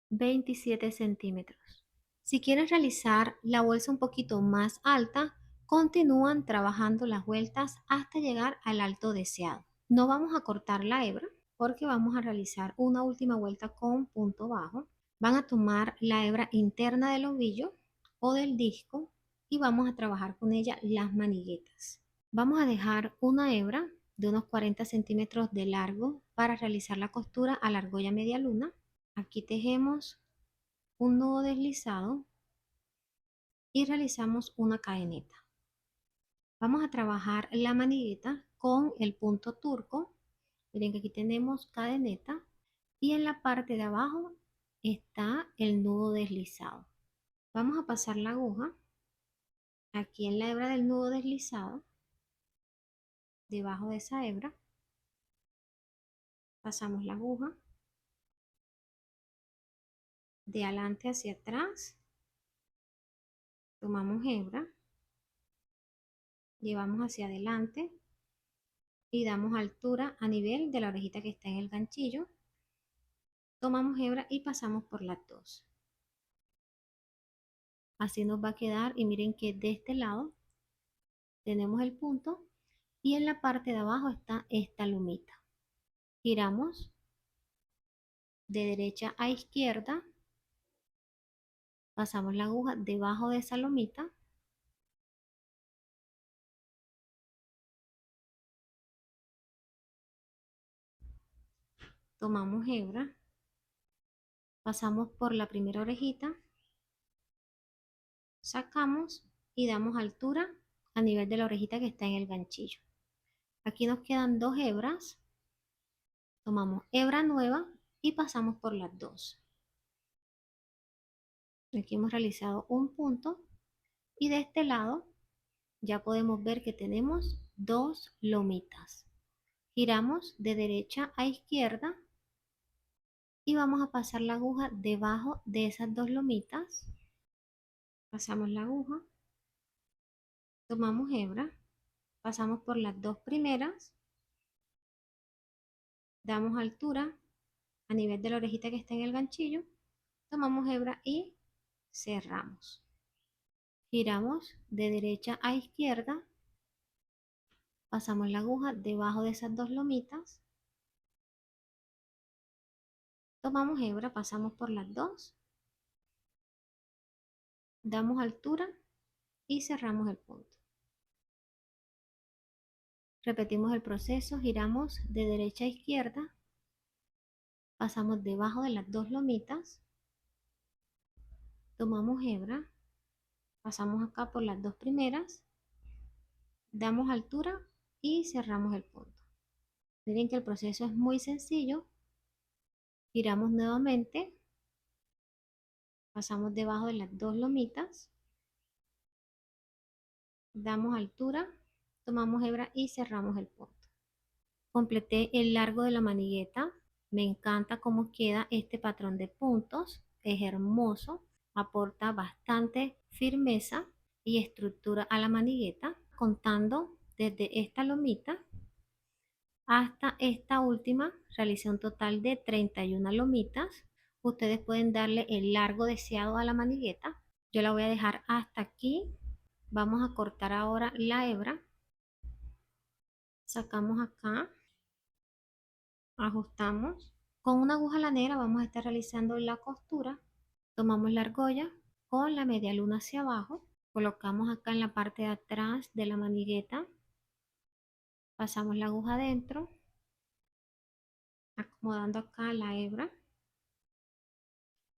27 centímetros. Si quieres realizar la bolsa un poquito más alta, continúan trabajando las vueltas hasta llegar al alto deseado. No vamos a cortar la hebra porque vamos a realizar una última vuelta con punto bajo. Van a tomar la hebra interna del ovillo o del disco y vamos a trabajar con ella las maniguetas. Vamos a dejar una hebra de unos 40 centímetros de largo para realizar la costura a la argolla media luna. Aquí tejemos un nudo deslizado y realizamos una cadeneta. Vamos a trabajar la manigueta con el punto turco. Miren que aquí tenemos cadeneta y en la parte de abajo está el nudo deslizado. Vamos a pasar la aguja aquí en la hebra del nudo deslizado, debajo de esa hebra. Pasamos la aguja de adelante hacia atrás, tomamos hebra, llevamos hacia adelante y damos altura a nivel de la orejita que está en el ganchillo. Tomamos hebra y pasamos por las dos. Así nos va a quedar y miren que de este lado tenemos el punto y en la parte de abajo está esta lomita. Giramos de derecha a izquierda, pasamos la aguja debajo de esa lomita, tomamos hebra, pasamos por la primera orejita, sacamos y damos altura a nivel de la orejita que está en el ganchillo. Aquí nos quedan dos hebras, tomamos hebra nueva y pasamos por las dos. Aquí hemos realizado un punto y de este lado ya podemos ver que tenemos dos lomitas. Giramos de derecha a izquierda y vamos a pasar la aguja debajo de esas dos lomitas. Pasamos la aguja, tomamos hebra, pasamos por las dos primeras, damos altura a nivel de la orejita que está en el ganchillo, tomamos hebra y cerramos. Giramos de derecha a izquierda, pasamos la aguja debajo de esas dos lomitas, tomamos hebra, pasamos por las dos, damos altura y cerramos el punto. Repetimos el proceso, giramos de derecha a izquierda, pasamos debajo de las dos lomitas, tomamos hebra, pasamos acá por las dos primeras, damos altura y cerramos el punto. Miren que el proceso es muy sencillo. Giramos nuevamente, pasamos debajo de las dos lomitas, damos altura, tomamos hebra y cerramos el punto. Completé el largo de la manigueta. Me encanta cómo queda este patrón de puntos. Es hermoso, aporta bastante firmeza y estructura a la manigueta, contando desde esta lomita hasta esta última. Realicé un total de 31 lomitas. Ustedes pueden darle el largo deseado a la manigueta. Yo la voy a dejar hasta aquí. Vamos a cortar ahora la hebra. Sacamos acá, ajustamos. Con una aguja lanera vamos a estar realizando la costura. Tomamos la argolla con la media luna hacia abajo. Colocamos acá en la parte de atrás de la manigueta. Pasamos la aguja adentro, acomodando acá la hebra.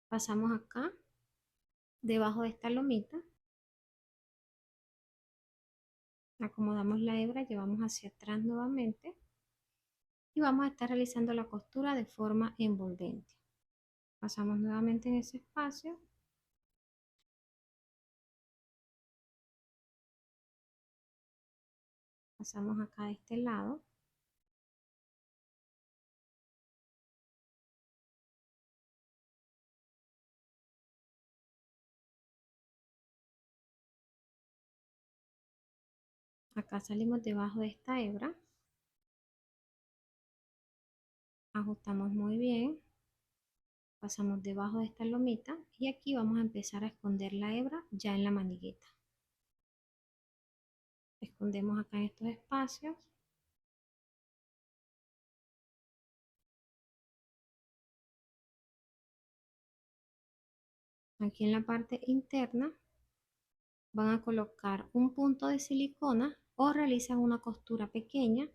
Pasamos acá debajo de esta lomita. Acomodamos la hebra, llevamos hacia atrás nuevamente y vamos a estar realizando la costura de forma envolvente. Pasamos nuevamente en ese espacio. Pasamos acá de este lado. Acá salimos debajo de esta hebra. Ajustamos muy bien. Pasamos debajo de esta lomita y aquí vamos a empezar a esconder la hebra ya en la manigueta. Escondemos acá en estos espacios. Aquí en la parte interna van a colocar un punto de silicona o realizan una costura pequeña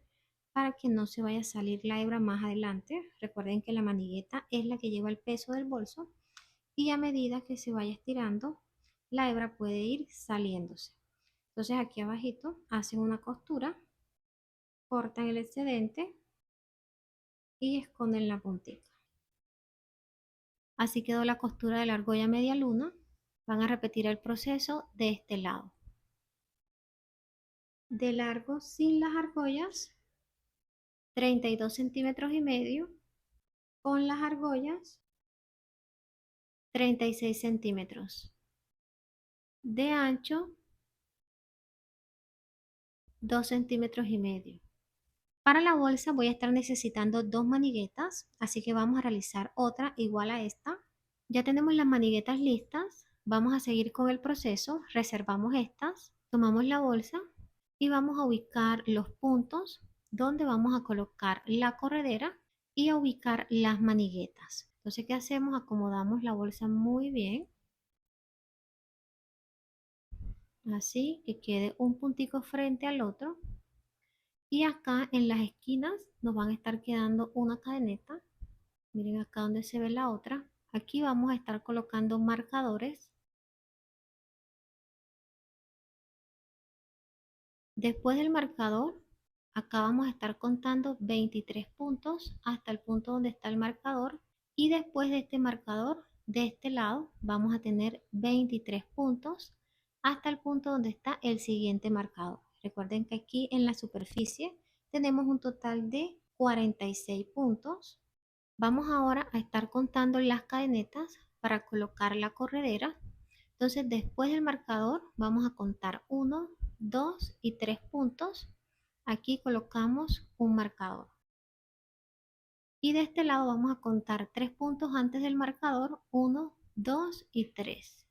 para que no se vaya a salir la hebra más adelante. Recuerden que la manigueta es la que lleva el peso del bolso y a medida que se vaya estirando, la hebra puede ir saliéndose. Entonces aquí abajito hacen una costura, cortan el excedente y esconden la puntita. Así quedó la costura de la argolla media luna. Van a repetir el proceso de este lado. De largo sin las argollas, 32 centímetros y medio. Con las argollas, 36 centímetros. De ancho, 2 centímetros y medio. Para la bolsa voy a estar necesitando dos maniguetas, así que vamos a realizar otra igual a esta. Ya tenemos las maniguetas listas. Vamos a seguir con el proceso. Reservamos estas, tomamos la bolsa y vamos a ubicar los puntos donde vamos a colocar la corredera y a ubicar las maniguetas. Entonces, ¿qué hacemos? Acomodamos la bolsa muy bien, así que quede un puntico frente al otro. Y acá en las esquinas nos van a estar quedando una cadeneta. Miren acá donde se ve la otra. Aquí vamos a estar colocando marcadores. Después del marcador, acá vamos a estar contando 23 puntos hasta el punto donde está el marcador. Y después de este marcador, de este lado, vamos a tener 23 puntos hasta el punto donde está el siguiente marcador. Recuerden que aquí en la superficie tenemos un total de 46 puntos. Vamos ahora a estar contando las cadenetas para colocar la corredera. Entonces, después del marcador, vamos a contar 1, 2 y 3 puntos. Aquí colocamos un marcador. Y de este lado vamos a contar 3 puntos antes del marcador, 1, 2 y 3.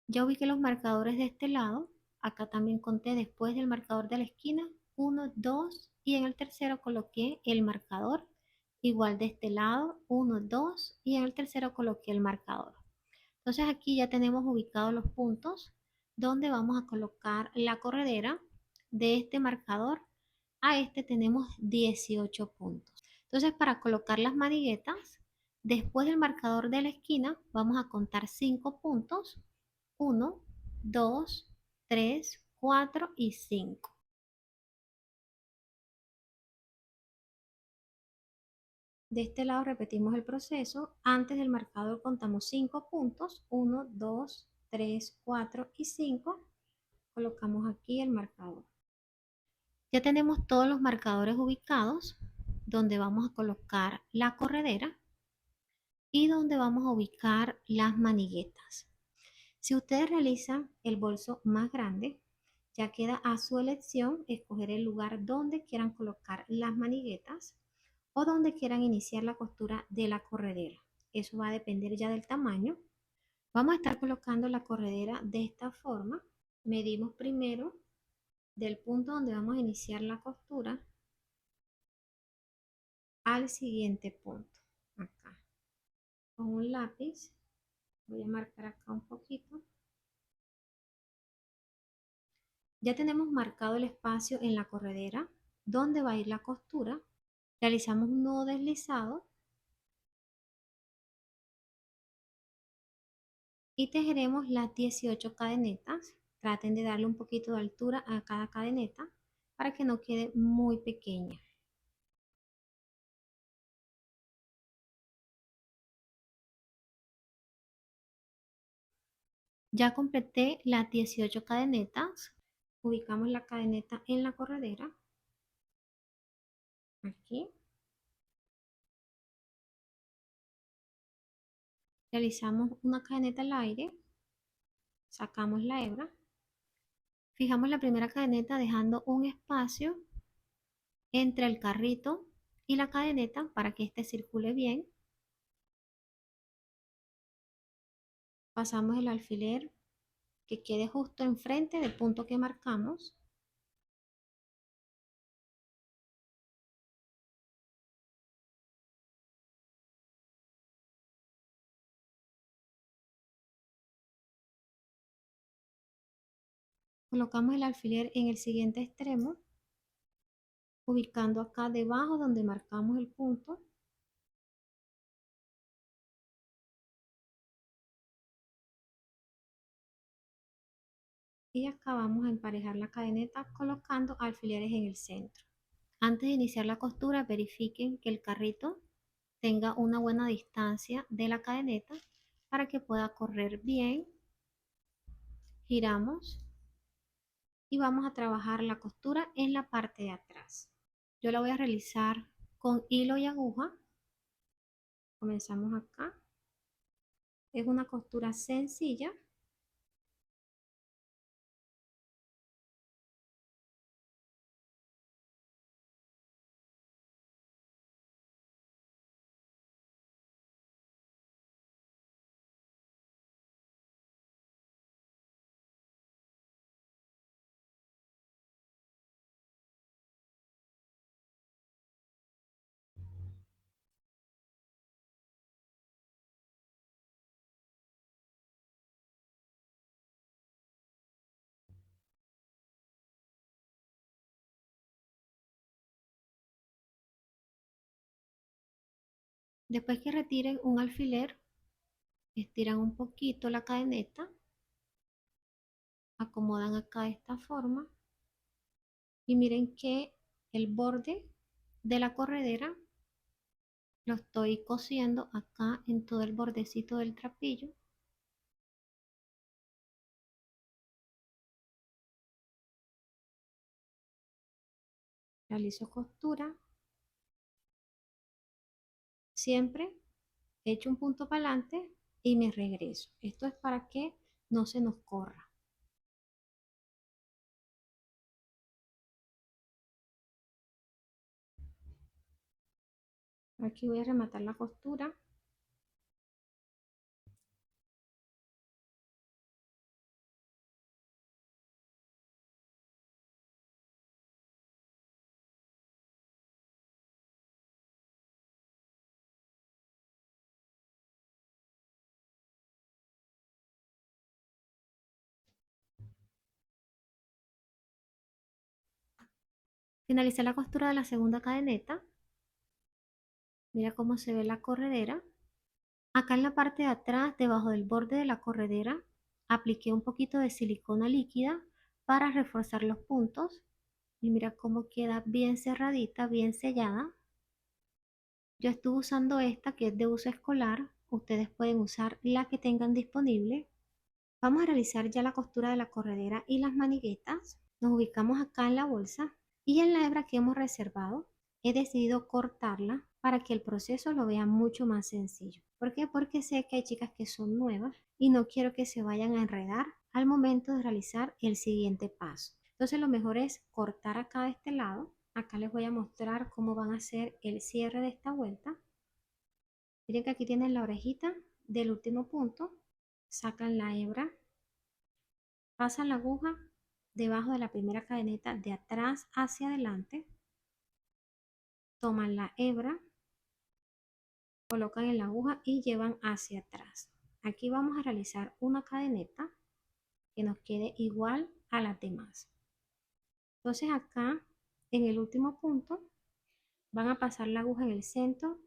Ya ubiqué los marcadores de este lado. Acá también conté después del marcador de la esquina, 1, 2 y en el tercero coloqué el marcador. Igual de este lado, 1, 2 y en el tercero coloqué el marcador. Entonces aquí ya tenemos ubicados los puntos donde vamos a colocar la corredera. De este marcador a este tenemos 18 puntos. Entonces para colocar las maniguetas, después del marcador de la esquina vamos a contar 5 puntos. 1, 2, 3, 4 y 5. De este lado repetimos el proceso. Antes del marcador contamos 5 puntos. 1, 2, 3, 4 y 5. Colocamos aquí el marcador. Ya tenemos todos los marcadores ubicados donde vamos a colocar la corredera y donde vamos a ubicar las maniguetas. Si ustedes realizan el bolso más grande, ya queda a su elección escoger el lugar donde quieran colocar las maniguetas o donde quieran iniciar la costura de la corredera. Eso va a depender ya del tamaño. Vamos a estar colocando la corredera de esta forma. Medimos primero del punto donde vamos a iniciar la costura al siguiente punto. Acá. Con un lápiz voy a marcar acá un poquito. Ya tenemos marcado el espacio en la corredera donde va a ir la costura. Realizamos un nudo deslizado y tejeremos las 18 cadenetas. Traten de darle un poquito de altura a cada cadeneta para que no quede muy pequeña. Ya completé las 18 cadenetas. Ubicamos la cadeneta en la corredera. Aquí. Realizamos una cadeneta al aire. Sacamos la hebra. Fijamos la primera cadeneta dejando un espacio entre el carrito y la cadeneta para que éste circule bien. Pasamos el alfiler que quede justo enfrente del punto que marcamos. Colocamos el alfiler en el siguiente extremo, ubicando acá debajo donde marcamos el punto. Y acá vamos a emparejar la cadeneta colocando alfileres en el centro. Antes de iniciar la costura, verifiquen que el carrito tenga una buena distancia de la cadeneta para que pueda correr bien. Giramos y vamos a trabajar la costura en la parte de atrás. Yo la voy a realizar con hilo y aguja. Comenzamos acá. Es una costura sencilla. Después que retiren un alfiler, estiran un poquito la cadeneta, acomodan acá de esta forma y miren que el borde de la corredera lo estoy cosiendo acá en todo el bordecito del trapillo. Realizo costura. Siempre echo un punto para adelante y me regreso. Esto es para que no se nos corra. Aquí voy a rematar la costura. Finalicé la costura de la segunda cadeneta. Mira cómo se ve la corredera. Acá en la parte de atrás, debajo del borde de la corredera, apliqué un poquito de silicona líquida para reforzar los puntos. Y mira cómo queda bien cerradita, bien sellada. Yo estuve usando esta que es de uso escolar. Ustedes pueden usar la que tengan disponible. Vamos a realizar ya la costura de la corredera y las maniguetas. Nos ubicamos acá en la bolsa y en la hebra que hemos reservado he decidido cortarla para que el proceso lo vean mucho más sencillo. ¿Por qué? Porque sé que hay chicas que son nuevas y no quiero que se vayan a enredar al momento de realizar el siguiente paso. Entonces lo mejor es cortar acá de este lado. Acá les voy a mostrar cómo van a hacer el cierre de esta vuelta. Miren que aquí tienen la orejita del último punto. Sacan la hebra, pasan la aguja debajo de la primera cadeneta de atrás hacia adelante, toman la hebra, colocan en la aguja y llevan hacia atrás. Aquí vamos a realizar una cadeneta que nos quede igual a las demás. Entonces acá en el último punto van a pasar la aguja en el centro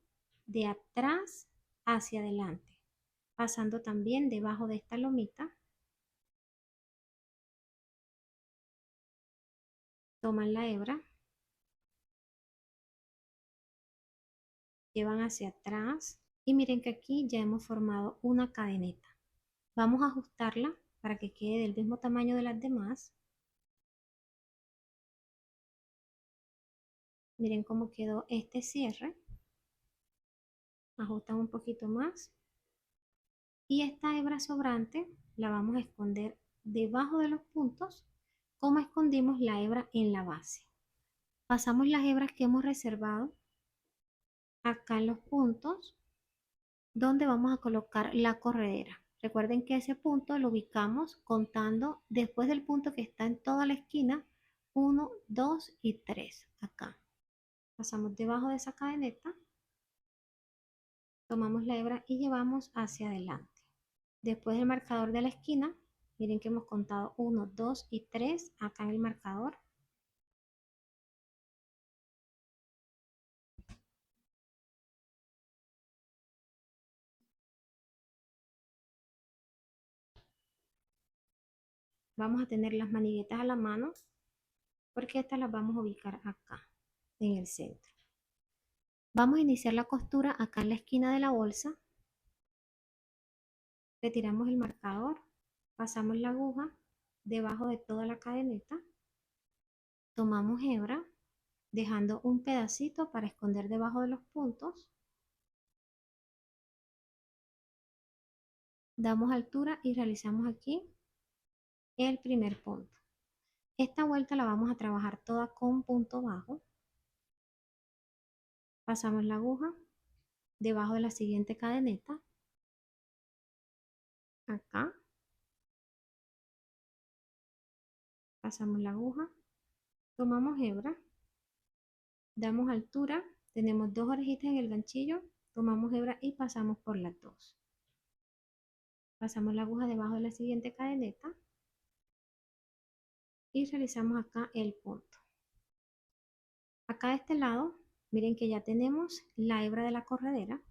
de atrás hacia adelante, pasando también debajo de esta lomita. Toman la hebra, llevan hacia atrás y miren que aquí ya hemos formado una cadeneta. Vamos a ajustarla para que quede del mismo tamaño de las demás. Miren cómo quedó este cierre. Ajustan un poquito más. Y esta hebra sobrante la vamos a esconder debajo de los puntos como escondimos la hebra en la base. Pasamos las hebras que hemos reservado acá en los puntos donde vamos a colocar la corredera. Recuerden que ese punto lo ubicamos contando después del punto que está en toda la esquina, 1, 2 y 3 acá. Pasamos debajo de esa cadeneta, tomamos la hebra y llevamos hacia adelante. Después del marcador de la esquina, miren que hemos contado 1, 2 y 3 acá en el marcador. Vamos a tener las maniguetas a la mano porque estas las vamos a ubicar acá en el centro. Vamos a iniciar la costura acá en la esquina de la bolsa. Retiramos el marcador, pasamos la aguja debajo de toda la cadeneta, tomamos hebra, dejando un pedacito para esconder debajo de los puntos, damos altura y realizamos aquí el primer punto. Esta vuelta la vamos a trabajar toda con punto bajo. Pasamos la aguja debajo de la siguiente cadeneta, acá, pasamos la aguja, tomamos hebra, damos altura, tenemos dos orejitas en el ganchillo, tomamos hebra y pasamos por las dos. Pasamos la aguja debajo de la siguiente cadeneta y realizamos acá el punto. Acá de este lado, miren que ya tenemos la hebra de la corredera.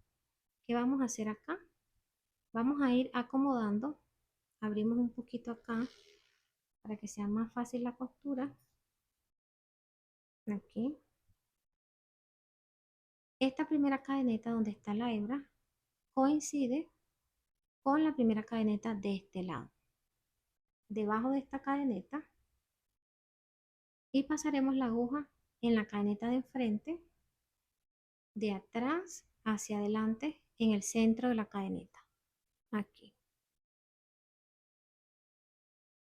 ¿Qué vamos a hacer acá? Vamos a ir acomodando, abrimos un poquito acá para que sea más fácil la costura. Aquí. Esta primera cadeneta donde está la hebra coincide con la primera cadeneta de este lado. Debajo de esta cadeneta y pasaremos la aguja en la cadeneta de enfrente, de atrás hacia adelante en el centro de la cadeneta. Aquí.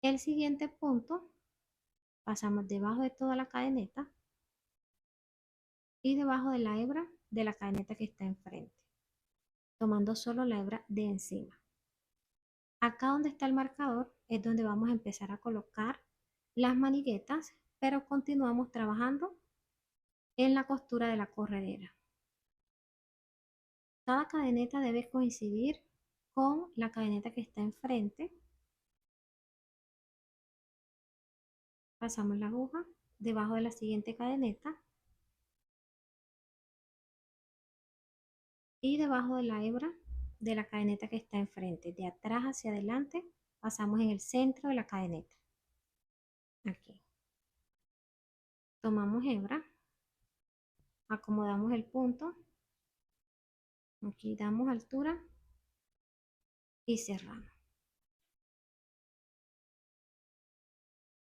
El siguiente punto, pasamos debajo de toda la cadeneta y debajo de la hebra de la cadeneta que está enfrente, tomando solo la hebra de encima. Acá donde está el marcador es donde vamos a empezar a colocar las maniguetas, pero continuamos trabajando en la costura de la corredera. Cada cadeneta debe coincidir con la cadeneta que está enfrente. Pasamos la aguja debajo de la siguiente cadeneta y debajo de la hebra de la cadeneta que está enfrente. De atrás hacia adelante pasamos en el centro de la cadeneta. Aquí. Tomamos hebra, acomodamos el punto, aquí damos altura y cerramos.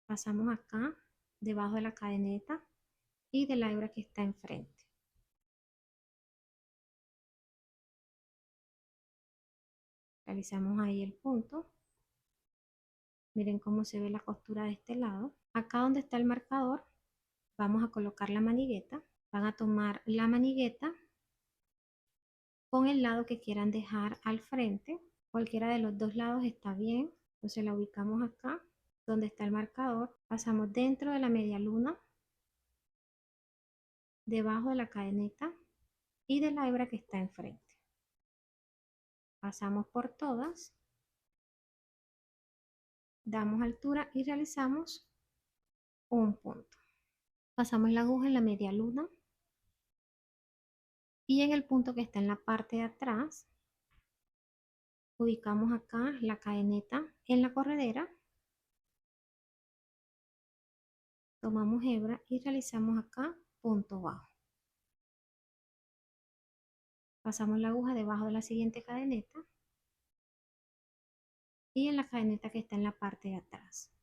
Pasamos acá debajo de la cadeneta y de la hebra que está enfrente. Realizamos ahí el punto. Miren cómo se ve la costura de este lado. Acá donde está el marcador, vamos a colocar la manigueta. Van a tomar la manigueta con el lado que quieran dejar al frente. Cualquiera de los dos lados está bien. Entonces la ubicamos acá, donde está el marcador. Pasamos dentro de la media luna, debajo de la cadeneta y de la hebra que está enfrente. Pasamos por todas, damos altura y realizamos un punto. Pasamos la aguja en la media luna y en el punto que está en la parte de atrás, ubicamos acá la cadeneta en la corredera, tomamos hebra y realizamos acá punto bajo. Pasamos la aguja debajo de la siguiente cadeneta y en la cadeneta que está en la parte de atrás.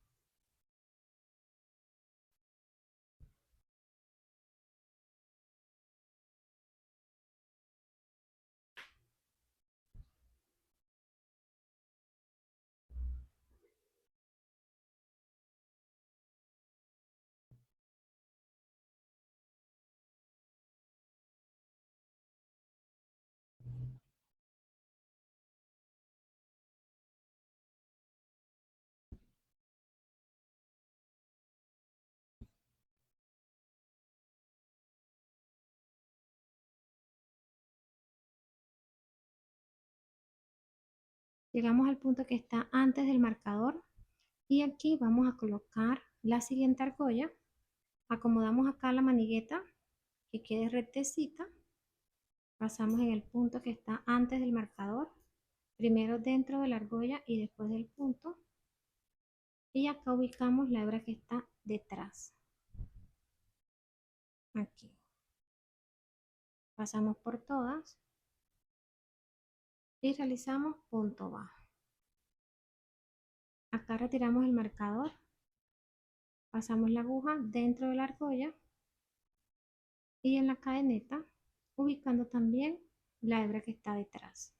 Llegamos al punto que está antes del marcador y aquí vamos a colocar la siguiente argolla. Acomodamos acá la manigueta que quede rectecita. Pasamos en el punto que está antes del marcador, primero dentro de la argolla y después del punto. Y acá ubicamos la hebra que está detrás. Aquí. Pasamos por todas y realizamos punto bajo. Acá retiramos el marcador, pasamos la aguja dentro de la argolla y en la cadeneta, ubicando también la hebra que está detrás.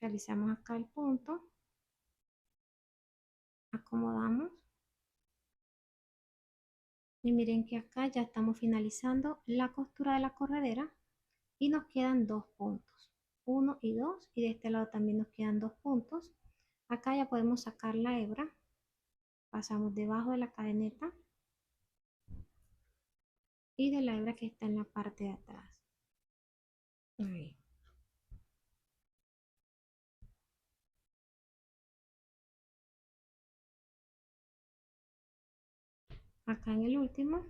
Realizamos acá el punto, acomodamos y miren que acá ya estamos finalizando la costura de la corredera y nos quedan dos puntos, uno y dos, y de este lado también nos quedan dos puntos. Acá ya podemos sacar la hebra, pasamos debajo de la cadeneta y de la hebra que está en la parte de atrás. Ahí. Acá en el último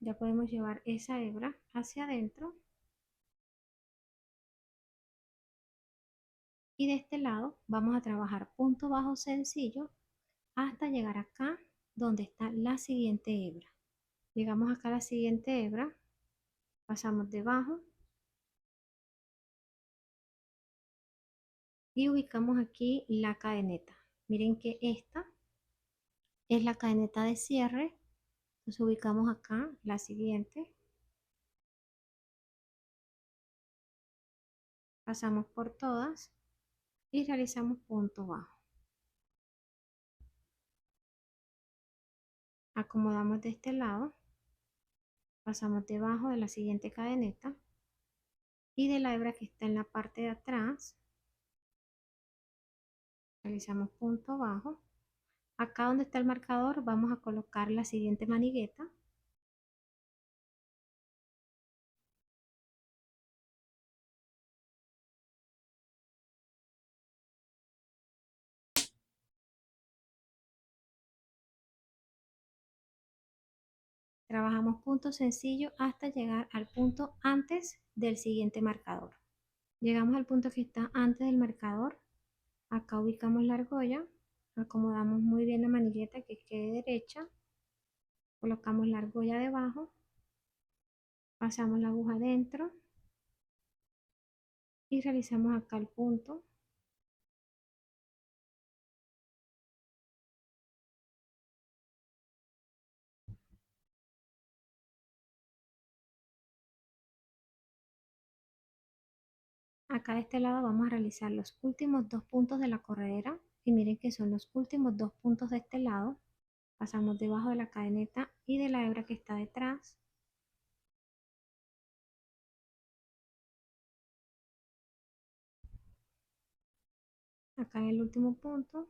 ya podemos llevar esa hebra hacia adentro y de este lado vamos a trabajar punto bajo sencillo hasta llegar acá donde está la siguiente hebra. Llegamos acá a la siguiente hebra, pasamos debajo y ubicamos aquí la cadeneta. Miren que esta es la cadeneta de cierre. Entonces ubicamos acá la siguiente, pasamos por todas y realizamos punto bajo. Acomodamos de este lado, pasamos debajo de la siguiente cadeneta y de la hebra que está en la parte de atrás realizamos punto bajo. Acá donde está el marcador vamos a colocar la siguiente manigueta. Trabajamos punto sencillo hasta llegar al punto antes del siguiente marcador. Llegamos al punto que está antes del marcador. Acá ubicamos la argolla, acomodamos muy bien la manigueta que quede derecha, colocamos la argolla debajo, pasamos la aguja dentro y realizamos acá el punto. Acá de este lado vamos a realizar los últimos dos puntos de la corredera y miren que son los últimos dos puntos de este lado. Pasamos debajo de la cadeneta y de la hebra que está detrás. Acá en el último punto.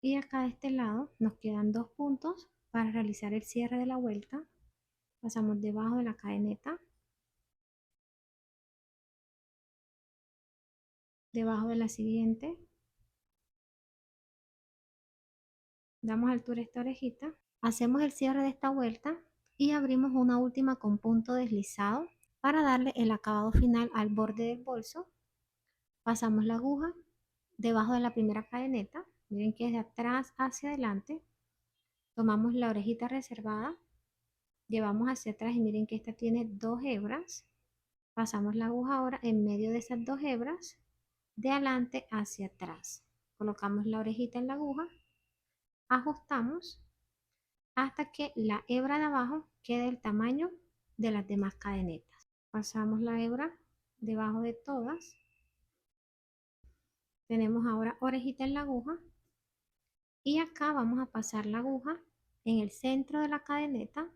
Y acá de este lado nos quedan dos puntos para realizar el cierre de la vuelta. Pasamos debajo de la cadeneta debajo de la siguiente. Damos altura a esta orejita. Hacemos el cierre de esta vuelta y abrimos una última con punto deslizado para darle el acabado final al borde del bolso. Pasamos la aguja debajo de la primera cadeneta. Miren que es de atrás hacia adelante. Tomamos la orejita reservada, llevamos hacia atrás y miren que esta tiene 2 hebras. Pasamos la aguja ahora en medio de esas 2 hebras, de adelante hacia atrás. Colocamos la orejita en la aguja, ajustamos hasta que la hebra de abajo quede el tamaño de las demás cadenetas. Pasamos la hebra debajo de todas. Tenemos ahora orejita en la aguja y acá vamos a pasar la aguja en el centro de la cadeneta.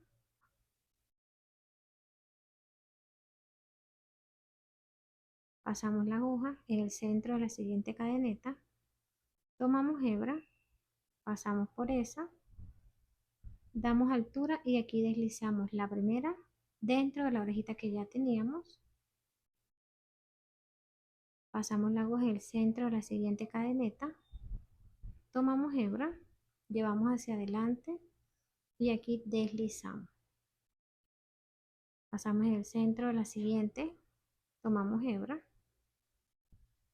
Pasamos la aguja en el centro de la siguiente cadeneta, tomamos hebra, pasamos por esa, damos altura y aquí deslizamos la primera dentro de la orejita que ya teníamos. Pasamos la aguja en el centro de la siguiente cadeneta, tomamos hebra, llevamos hacia adelante y aquí deslizamos. Pasamos en el centro de la siguiente, tomamos hebra,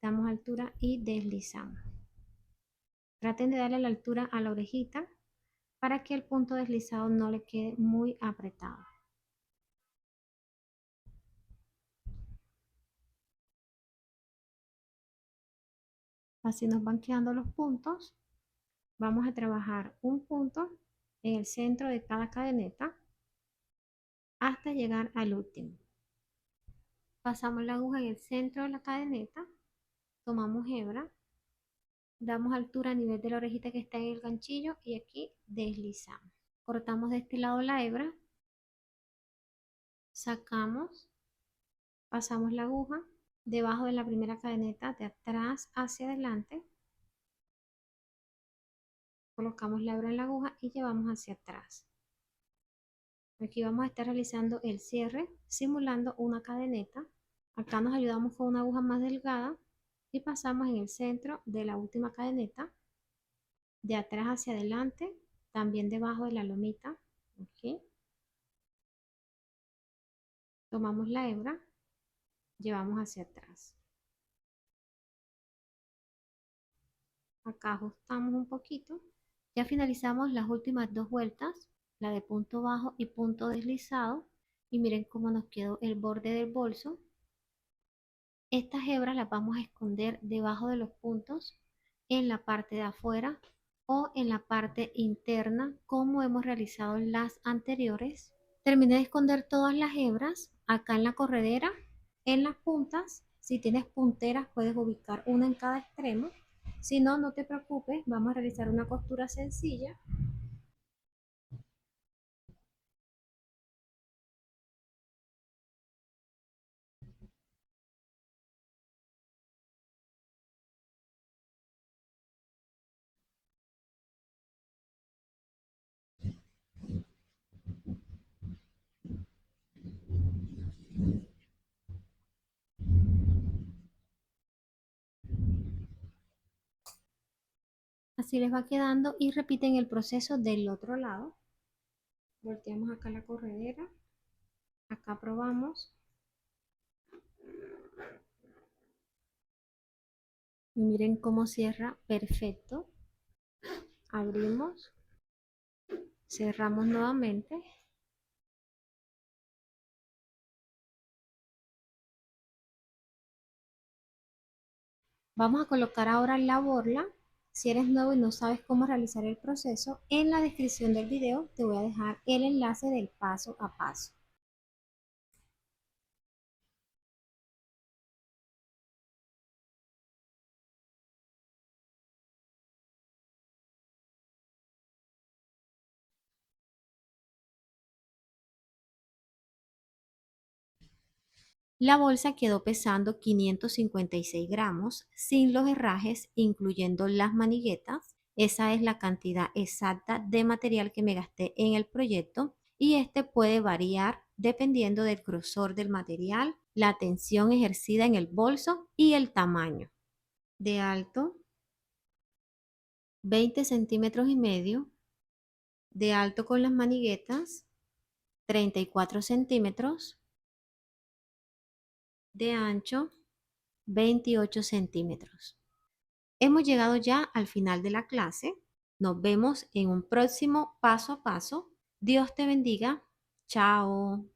damos altura y deslizamos. Traten de darle la altura a la orejita para que el punto deslizado no le quede muy apretado. Así nos van quedando los puntos. Vamos a trabajar un punto en el centro de cada cadeneta hasta llegar al último. Pasamos la aguja en el centro de la cadeneta, tomamos hebra, damos altura a nivel de la orejita que está en el ganchillo y aquí deslizamos. Cortamos de este lado la hebra, sacamos, pasamos la aguja debajo de la primera cadeneta de atrás hacia adelante, colocamos la hebra en la aguja y llevamos hacia atrás. Aquí vamos a estar realizando el cierre simulando una cadeneta. Acá nos ayudamos con una aguja más delgada y pasamos en el centro de la última cadeneta, de atrás hacia adelante, también debajo de la lomita. ¿Okay? Tomamos la hebra, llevamos hacia atrás. Acá ajustamos un poquito. Ya finalizamos las últimas 2 vueltas, la de punto bajo y punto deslizado. Y miren cómo nos quedó el borde del bolso. Estas hebras las vamos a esconder debajo de los puntos en la parte de afuera o en la parte interna como hemos realizado en las anteriores. Terminé de esconder todas las hebras acá en la corredera, en las puntas. Si tienes punteras puedes ubicar una en cada extremo. Si no, no te preocupes, vamos a realizar una costura sencilla. Así les va quedando y repiten el proceso del otro lado. Volteamos acá la corredera, acá probamos. Y miren cómo cierra perfecto. Abrimos, cerramos nuevamente. Vamos a colocar ahora la borla. Si eres nuevo y no sabes cómo realizar el proceso, en la descripción del video te voy a dejar el enlace del paso a paso. La bolsa quedó pesando 556 gramos sin los herrajes, incluyendo las maniguetas. Esa es la cantidad exacta de material que me gasté en el proyecto y este puede variar dependiendo del grosor del material, la tensión ejercida en el bolso y el tamaño. de alto 20,5 centímetros, de alto con las maniguetas 34 centímetros, de ancho 28 centímetros. Hemos llegado ya al final de la clase. Nos vemos en un próximo paso a paso. Dios te bendiga. Chao.